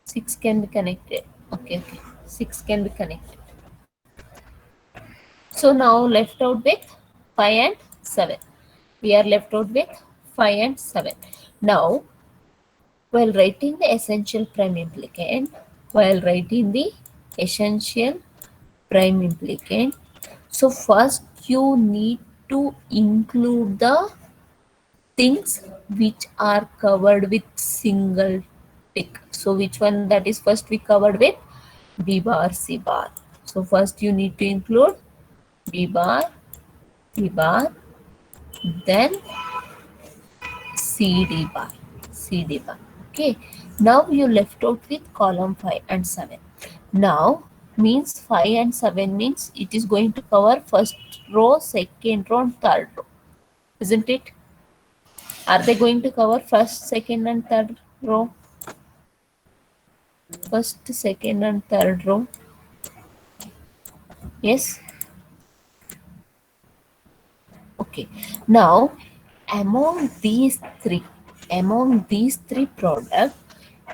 S1: 6 can be connected. Okay. 6 can be connected. So now left out with 5 and 7. We are left out with 5 and 7. Now, while writing the essential prime implicant, so first you need to include the things which are covered with single tick. So which one that is first we covered with? B bar, C bar. So first you need to include B bar, B bar, then CD bar, CD bar. Okay. Now you left out with column 5 and 7. Now means 5 and 7 means it is going to cover first row, second row, and third row. Isn't it? Are they going to cover first, second, and third row? First, second, and third row. Yes. Okay. Now, among these three products,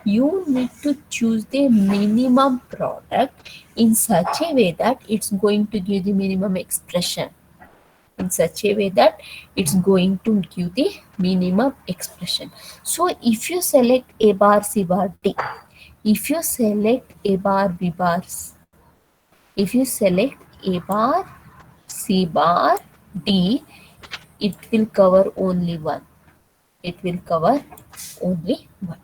S1: you need to choose the minimum product in such a way that it's going to give the minimum expression. So if you select A bar, C bar, D, if you select A bar, B bar, if you select A bar, C bar, D, it will cover only one. It will cover only one.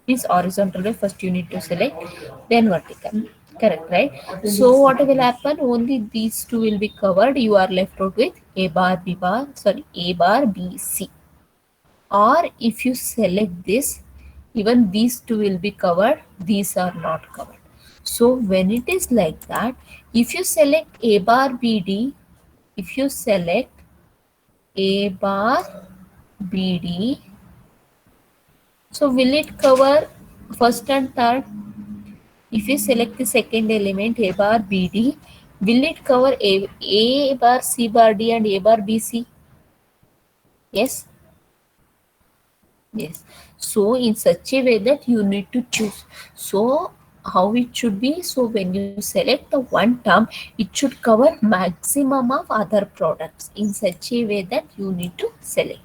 S1: Means horizontal way, first you need to select, then vertical. Correct, right? So what will happen? Only these two will be covered. You are left out with A bar, B bar, sorry, A bar, B, C. Or if you select this, even these two will be covered, these are not covered. So when it is like that, if you select A bar, B, D, if you select A bar, B, D, so will it cover first and third? If you select the second element A bar B D, will it cover A bar C bar D and A bar B C? Yes. Yes. So in such a way that you need to choose. So how it should be? So when you select the one term, it should cover maximum of other products in such a way that you need to select.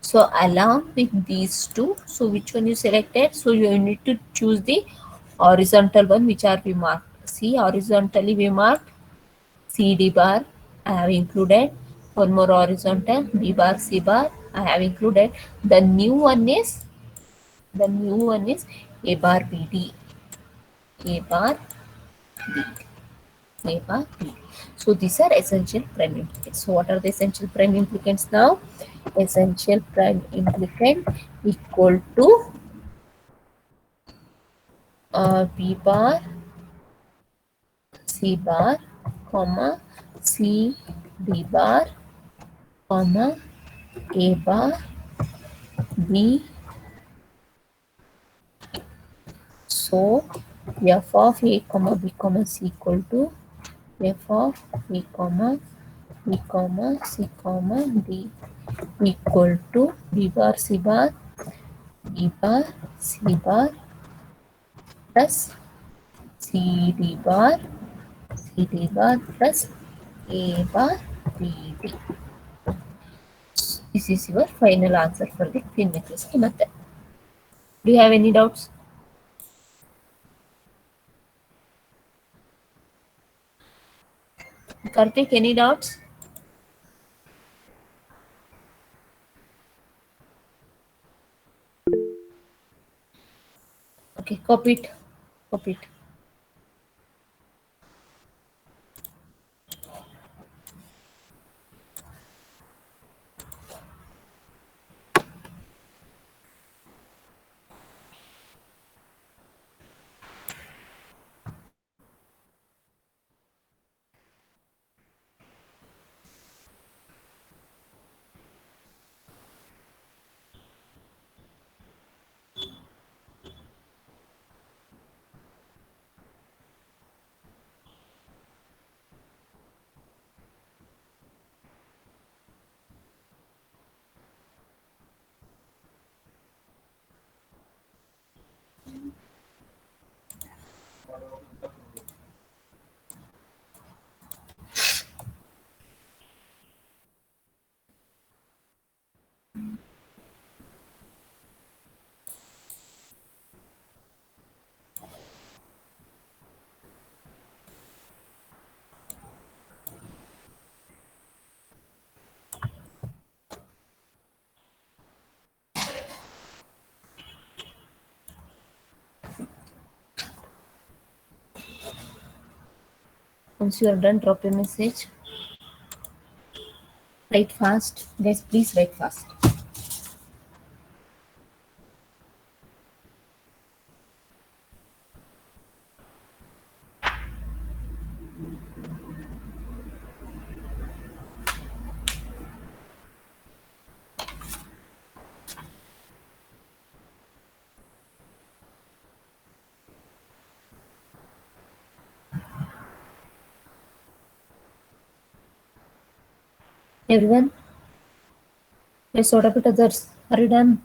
S1: So along with these two, so which one you selected? So you need to choose the horizontal one which are we marked. See, horizontally we marked CD bar I have included. One more horizontal B bar C bar I have included. The new one is A bar BD. A bar A bar B. So these are essential prime implicants. So what are the essential prime implicants now? Essential prime implicant equal to B bar C bar, comma C D bar, comma A bar B. So f of A comma B comma C equal to f of A comma B comma C comma D equal to B bar C bar B bar C bar plus CD bar CD bar plus A bar BD. This is your final answer for the Queen-Minkowski method. Do you have any doubts? Karthik, any doubts? Okay, copy it. Copy it. Once you are done, drop a message. Write fast. Guys, please write fast. Everyone? Yes, what about others? Are you done?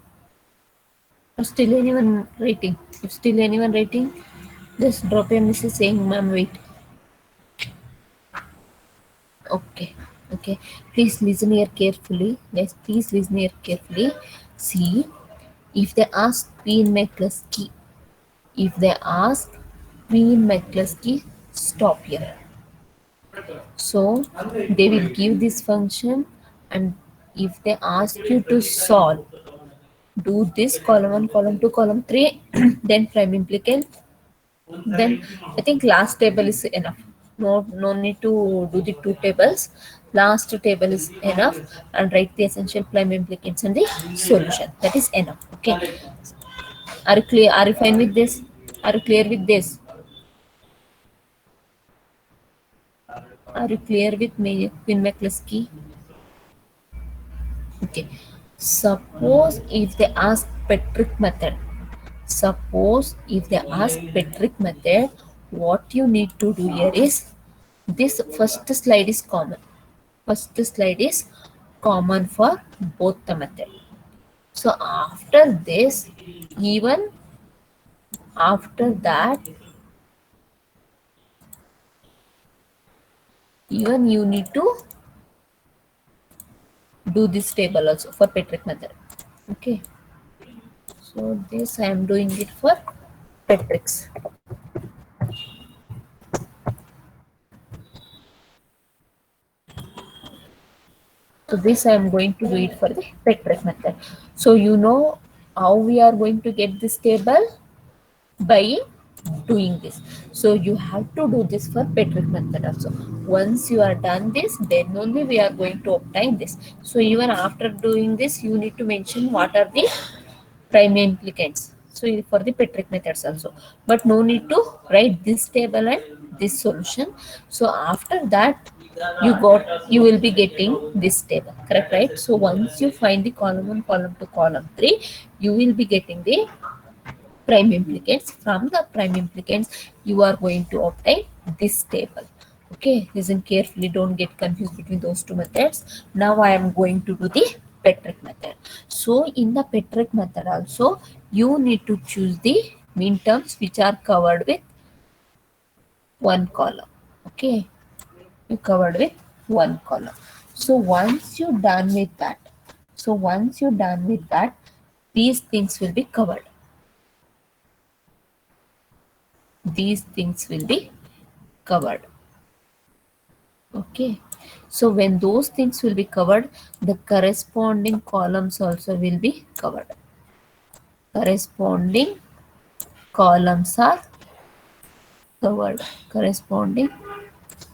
S1: Or still anyone writing? If still anyone writing, just drop a message saying, ma'am, wait. Okay. Okay. Please listen here carefully. Yes, please listen here carefully. See, if they ask P in McCluskey, if they ask P in McCluskey, stop here. So they will give this function, and if they ask you to solve, do this column 1, column 2, column 3, then prime implicant. Then I think last table is enough. No need to do the two tables. Last table is enough, and write the essential prime implicates and the solution. That is enough. Okay. Are you clear? Are you fine with this? Are you clear with this? Are you clear with me, Queen McCluskey? Okay. Suppose if they ask Petric method. Suppose if they ask Petric method, what you need to do here is this first slide is common. First slide is common for both the method. So after this, even after that, even you need to do this table also for Petric method. Okay. So this I am doing it for Petric's. So this I am going to do it for the Petric method. So you know how we are going to get this table by doing this. So you have to do this for Petric method also. Once you are done this, then only we are going to obtain this. So even after doing this, you need to mention what are the prime implicants. So for the Petric methods also, but no need to write this table and this solution. So after that, you will be getting this table, correct, right? So once you find the column 1, column 2, column 3, you will be getting the prime implicants. From the prime implicants, you are going to obtain this table. Okay, listen carefully, don't get confused between those two methods. Now I am going to do the Petric method. So in the Petric method also, you need to choose the mean terms which are covered with one column. Okay, you covered with one column. So once you're done with that, these things will be covered. These things will be covered. Okay, so when those things will be covered, the corresponding columns also will be covered. Corresponding columns are covered. Corresponding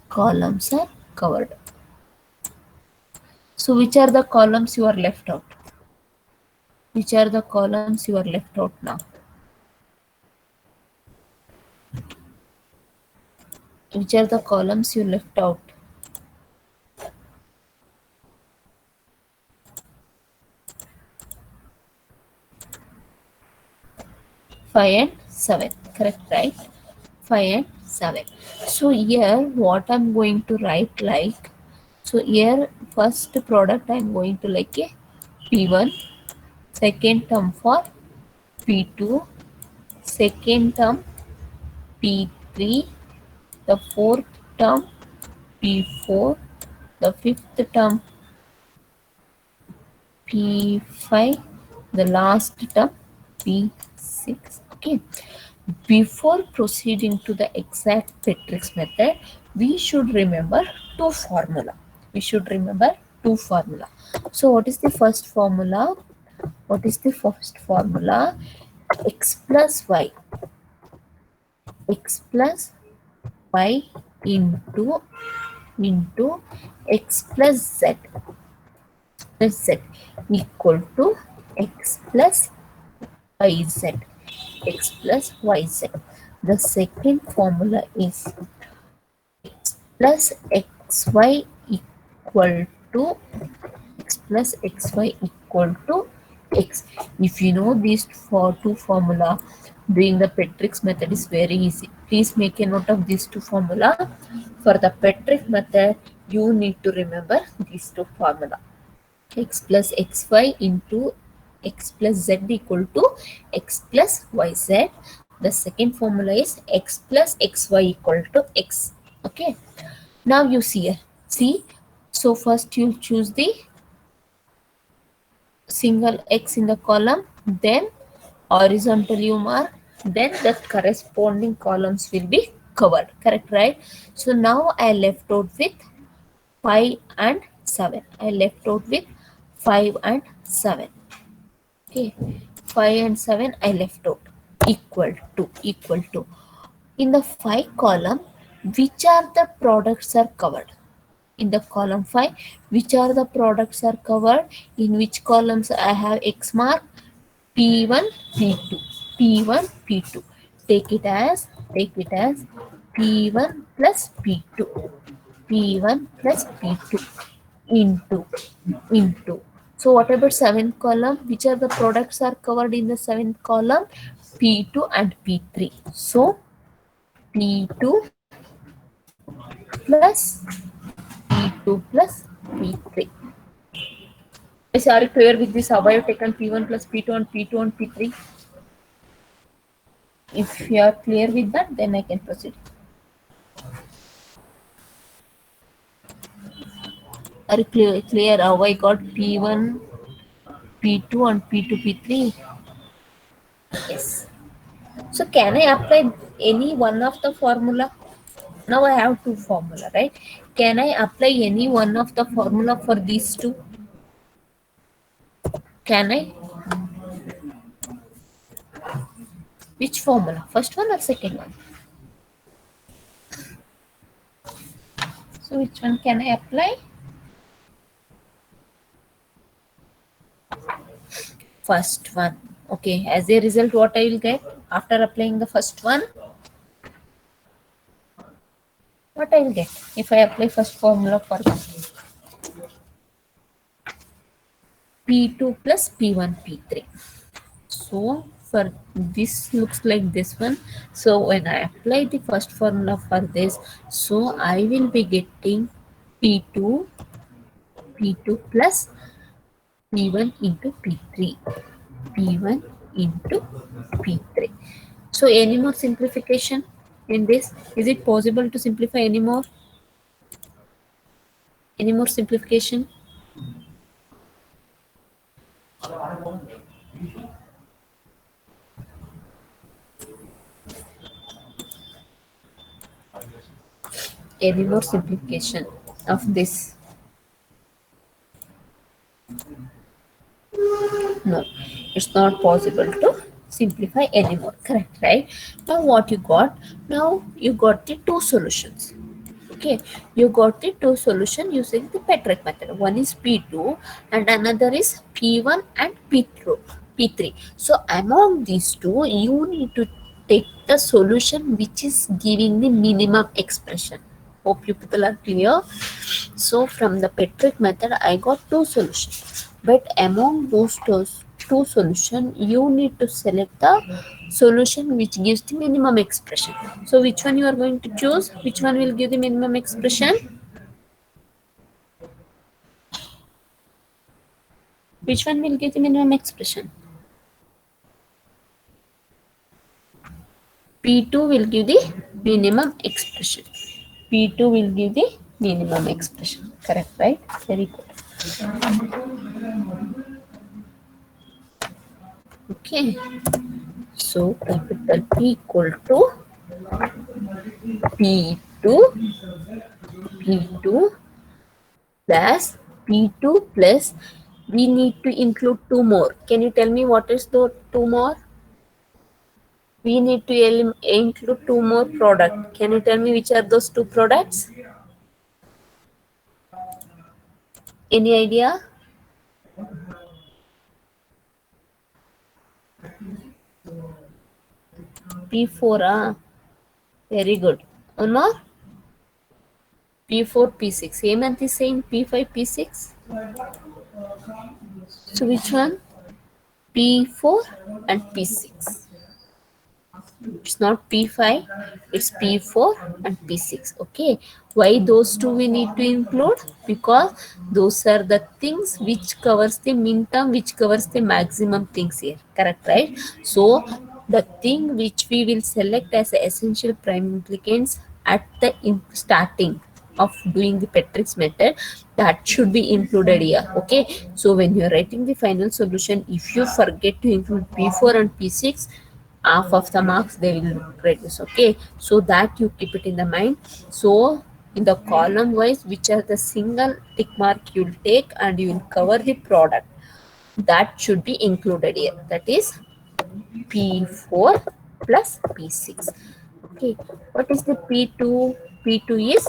S1: columns are covered. So which are the columns you are left out? Which are the columns you are left out now? Which are the columns you left out? Five and 7, correct, right? 5 and 7. So here what I'm going to write, like, so here first product I'm going to like a P1, second term for P2, second term P3, the fourth term P4, the fifth term P5, the last term P6. Okay. Before proceeding to the exact Petrick's method, we should remember two formula. We should remember two formula. So what is the first formula? What is the first formula? X plus y. X plus y into x plus z. Plus z equal to x plus yz. X plus yz. The second formula is x plus xy equal to x plus xy equal to x. If you know these two formula, doing the Petrick's method is very easy. Please make a note of these two formula. For the Petrick method, you need to remember these two formula. X plus xy into x plus z equal to x plus yz. The second formula is x plus xy equal to x. Okay. Now you see. So first you choose the single x in the column, then horizontal you mark, then the corresponding columns will be covered. Correct, right? So now I left out with 5 and 7. I left out with 5 and 7. Okay, 5 and 7 I left out. Equal to. In the 5 column, which are the products are covered? In the column 5, which are the products are covered? In which columns I have X mark? P1, P2, P1, P2. Take it as P1 plus P2, P1 plus P2 into. So what about 7th column? Which are the products are covered in the 7th column? P2 and P3. So P2 plus P2 plus P3. Are you clear with this? How I have taken P1 plus P2 and P2 and P3? If you are clear with that, then I can proceed. Are you clear how I got P1, P2 and P2, P3? Yes. So can I apply any one of the formula? Now I have two formula, right? Can I apply any one of the formula for these two? Can I? Which formula? First one or second one? So which one can I apply? First one. Okay, as a result, what I will get after applying the first one? What I will get if I apply first formula for P2 plus P1, P3. So for this looks like this one. So when I apply the first formula for this, so I will be getting P2 plus P1 into P3. P1 into P3. So any more simplification in this? Is it possible to simplify any more? Any more simplification? Any more simplification of this? No, it's not possible to simplify anymore. Correct, right? Now what you got? Now you got the two solutions. Okay, you got the two solution using the Petrek method. One is P2 and another is P1 and P3. So among these two, you need to take the solution which is giving the minimum expression. Hope you people are clear. So from the Petrek method, I got two solutions. But among those two solutions, you need to select the solution which gives the minimum expression. So which one you are going to choose? Which one will give the minimum expression? Which one will give the minimum expression? P2 will give the minimum expression. P2 will give the minimum expression. Correct, right? Very good. Okay. So capital P equal to P2 plus P2 plus we need to include two more. Can you tell me what is the two more? We need to include two more products. Can you tell me which are those two products? Any idea? P4, very good. One more? P4, P6. Hemant is saying P5, P6. So which one? P4 and P6. It's not P5, it's P4 and P6. Okay, why those two we need to include? Because those are the things which covers the min term, which covers the maximum things here. Correct, right? So the thing which we will select as essential prime implicants at the starting of doing the Petrek's method, that should be included here. Okay, so when you are writing the final solution, if you forget to include P4 and P6, half of the marks they will reduce. Okay, so that you keep it in the mind. So in the column wise, which are the single tick mark you will take and you will cover the product. that should be included here. That is P4 plus P6. Okay, what is the P2? P2 is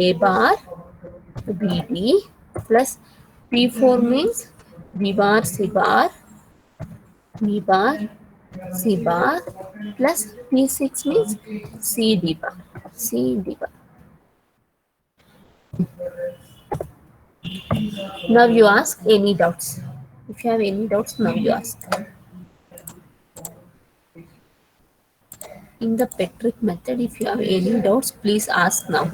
S1: A bar BD plus P4 means B bar C bar B bar C bar plus P6 means CD bar CD bar. Now you ask any doubts. If you have any doubts, now you ask. In the Petric method, if you have any doubts, please ask now.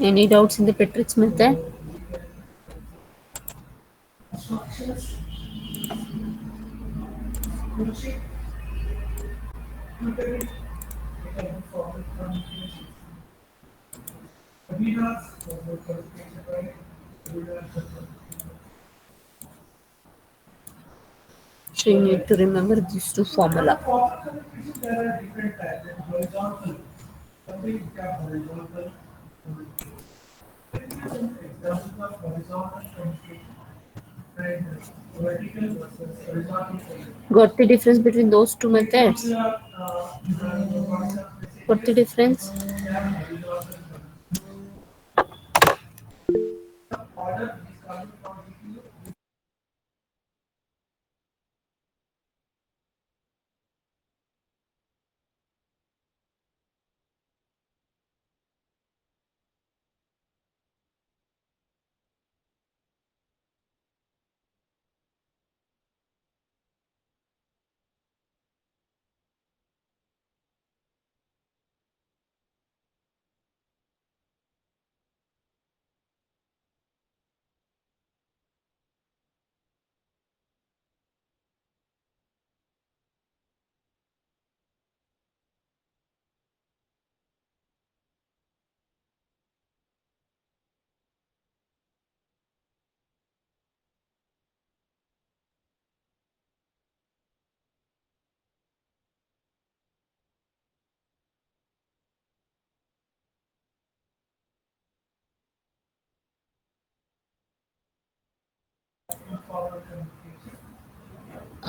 S1: Any doubts in the Petric's method? So you need to remember these two formula. Got the difference between those two methods? Got the difference?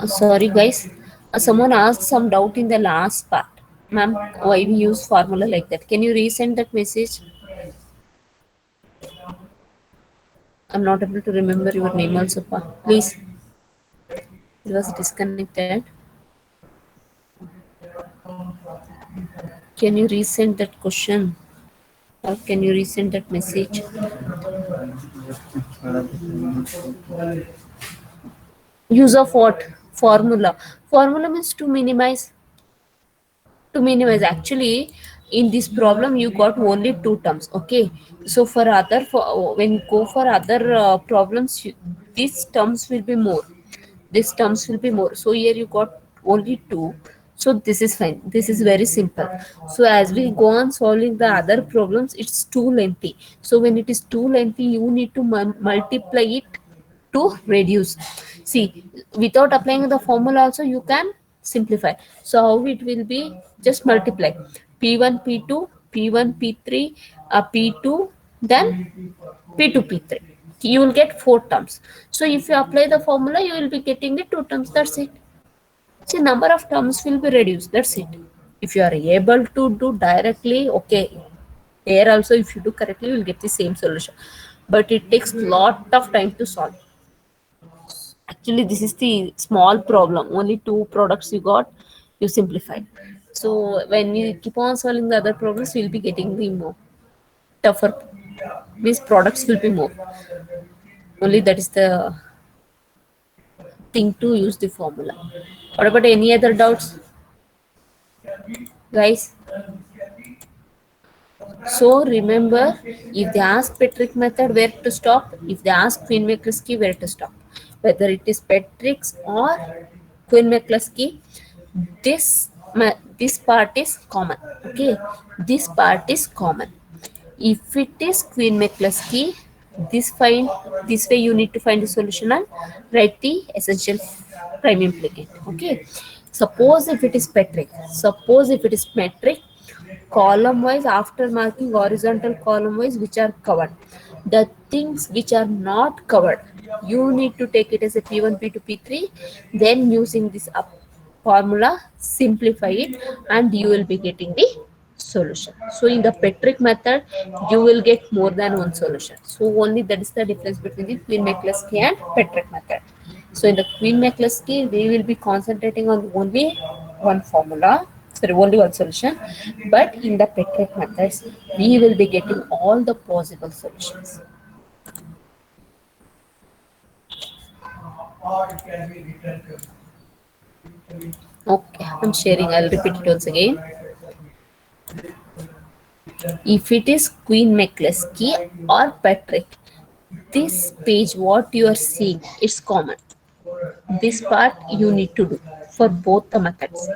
S1: Sorry guys, someone asked some doubt in the last part. Ma'am, why we use formula like that? Can you resend that message? I'm not able to remember your name also, pa. Please. It was disconnected. Can you resend that question? Or can you resend that message? Use of what? Formula. Formula means to minimize. To minimize. Actually, in this problem, you got only two terms. Okay. So for other, when you go for other problems, these terms will be more. These terms will be more. So here you got only two. So this is fine. This is very simple. So as we go on solving the other problems, it's too lengthy. So when it is too lengthy, you need to multiply it to reduce. See, without applying the formula also you can simplify. So how it will be? Just multiply P1 P2 P1 P3 P2 then P2 P3. You will get four terms. So if you apply the formula, you will be getting the two terms. That's it. See, number of terms will be reduced. That's it. If you are able to do directly, okay. Here also, if you do correctly, you will get the same solution. But it takes lot of time to solve. Actually, this is the small problem. Only two products you got, you simplified. So when you keep on solving the other problems, you will be getting the more tougher. These products will be more. Only that is the thing to use the formula. What about any other doubts, guys? So remember, if they ask Petric method, where to stop? If they ask Queen-Minkowski, where to stop? Whether it is Petric's or Queen-Minkowski, this this part is common. Okay, this part is common. If it is Queen McCluskey, this way you need to find the solution and write the essential prime implicant. Okay. Suppose if it is metric, column wise, after marking horizontal column wise which are covered, the things which are not covered, you need to take it as a P1, P2, P3. Then using this formula, simplify it, and you will be getting the solution. So in the Petric method, you will get more than one solution. So only that is the difference between the Queen-McCluskey and Petric method. So in the Queen-McCluskey, we will be concentrating on only one formula, sorry, only one solution. But in the Petric methods, we will be getting all the possible solutions. Okay, I'm sharing. I'll repeat it once again. If it is Queen McCluskey or Petric, this page what you are seeing is common. This part you need to do for both the methods.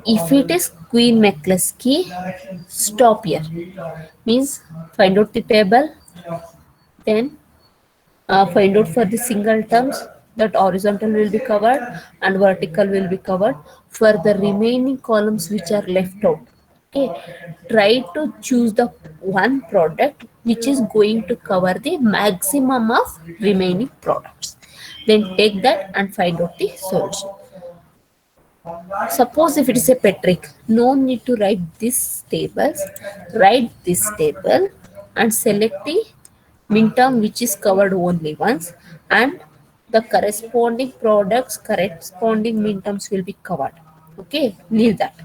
S1: If it is Queen McCluskey, stop here. Means find out the table, then find out for the single terms that horizontal will be covered and vertical will be covered. For the remaining columns which are left out, okay, try to choose the one product which is going to cover the maximum of remaining products. Then take that and find out the solution. Suppose if it is a Petric, no need to write these tables. Write this table and select the min term which is covered only once, and the corresponding products, corresponding min terms will be covered. Okay, leave that.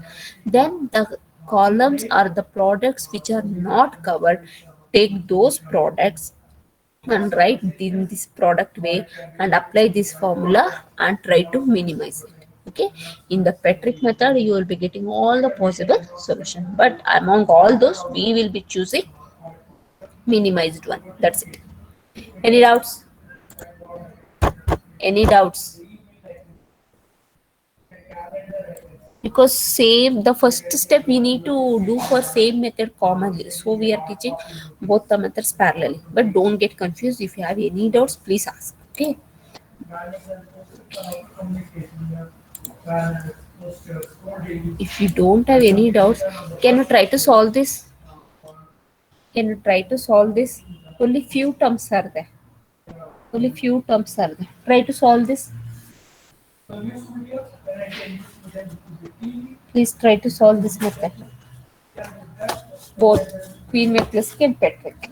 S1: Then the columns are the products which are not covered. Take those products and write in this product way and apply this formula and try to minimize it. Okay, in the Petric method you will be getting all the possible solution, but among all those we will be choosing minimized one. That's it. Any doubts? Any doubts? Because same, the first step we need to do for same method commonly, so we are teaching both the methods parallelly. But don't get confused. If you have any doubts, please ask. Okay. If you don't have any doubts, can you try to solve this? Can you try to solve this? Only few terms are there. Only few terms are there. Try to solve this. Please try to solve this method. Both Queen McCluskey and Petric.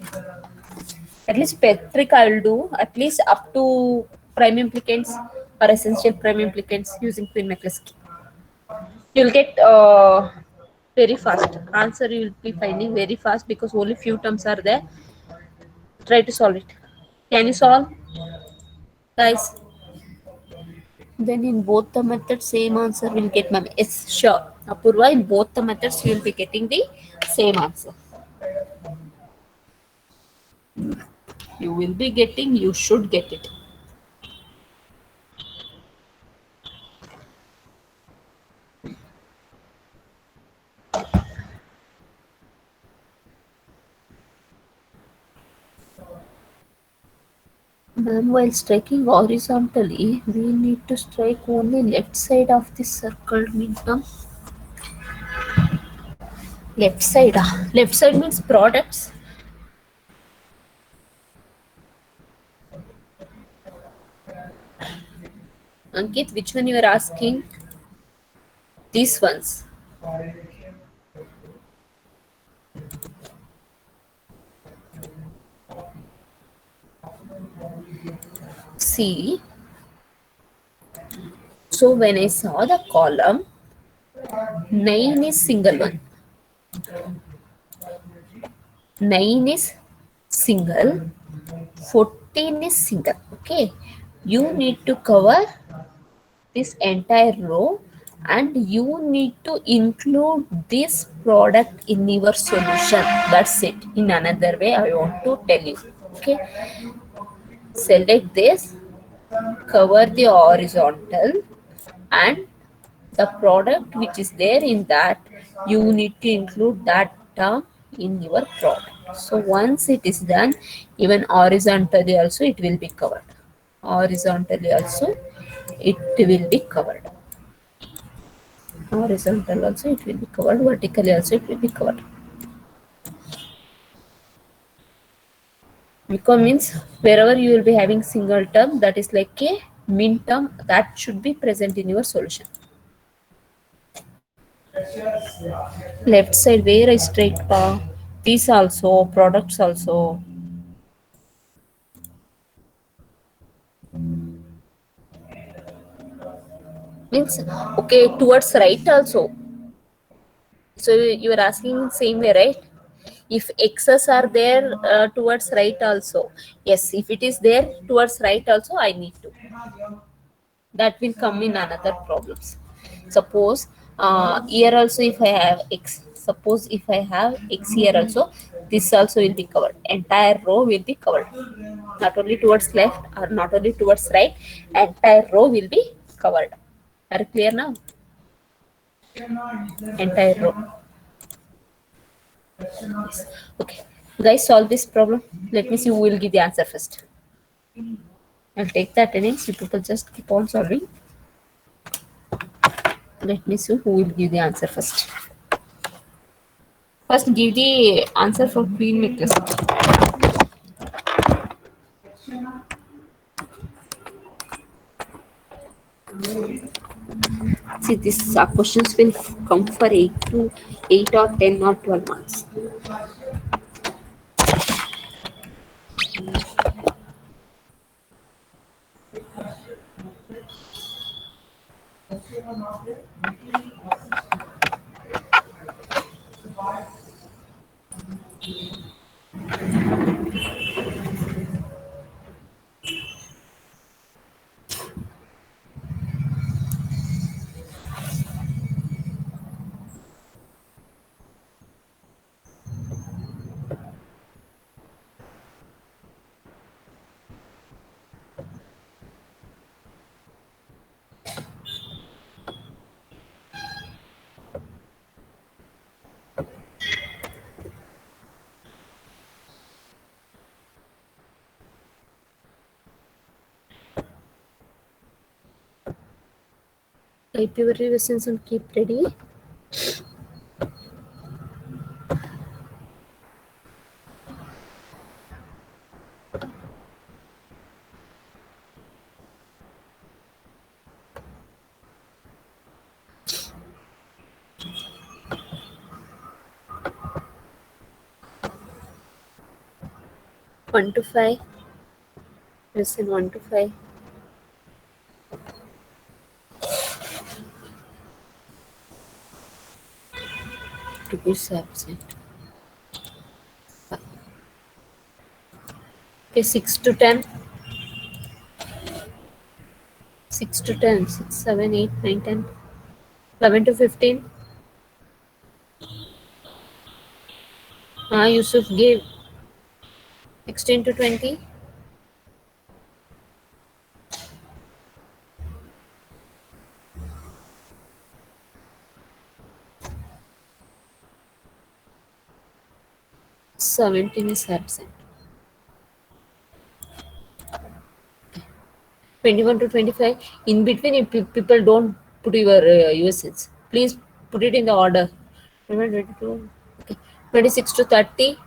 S1: At least Petric I will do at least up to prime implicants or essential prime implicants using Queen McCluskey. You'll get very fast. Answer you will be finding very fast because only few terms are there. Try to solve it. Can you solve? Guys. Then in both the methods, same answer will get, ma'am. Yes, sure. Apurva, in both the methods, you will be getting the same answer. You will be getting, you should get it. Ma'am, while striking horizontally, we need to strike only left side of the circle, ma'am. Left side. Left side means products. Ankit, which one you are asking? These ones. See, so when I saw the column, 9 is single one. 9 is single, 14 is single. Okay, you need to cover this entire row and you need to include this product in your solution. That's it. In another way, I want to tell you. Okay, select this, cover the horizontal and the product which is there in that, you need to include that term in your product. So once it is done, even horizontally also it will be covered. Horizontally also it will be covered. Horizontal also it will be covered. Vertically also it will be covered. Because means wherever you will be having single term, that is like a min term, that should be present in your solution. Left side where I straight these also, products also. Means okay, towards right also. So you are asking same way, right? If x's are there towards right also, yes, if it is there towards right also, I need to. That will come in another problems. Suppose here also if I have x, suppose if I have x here also, this also will be covered. Entire row will be covered. Not only towards left or not only towards right, entire row will be covered. Are you clear now? Entire row. Yes. Okay, guys, solve this problem. Let me see who will give the answer first. I'll take the attendance. You people just keep on solving. Let me see who will give the answer first. First, give the answer for queen make test. See, these questions will come for 8 or 10 or 12 marks. Type your revisions and keep ready. One to 5. Listen 1 to 5. To be absent. Okay, 6 to 10. 6 to 10. 6, 7, 8, 9, 10. 11 to 15. Yusuf gave 16 to 20. 17 is absent. 21 to 25. In between, if people don't put your USNs, please put it in the order. 22. Okay. 26 to 30.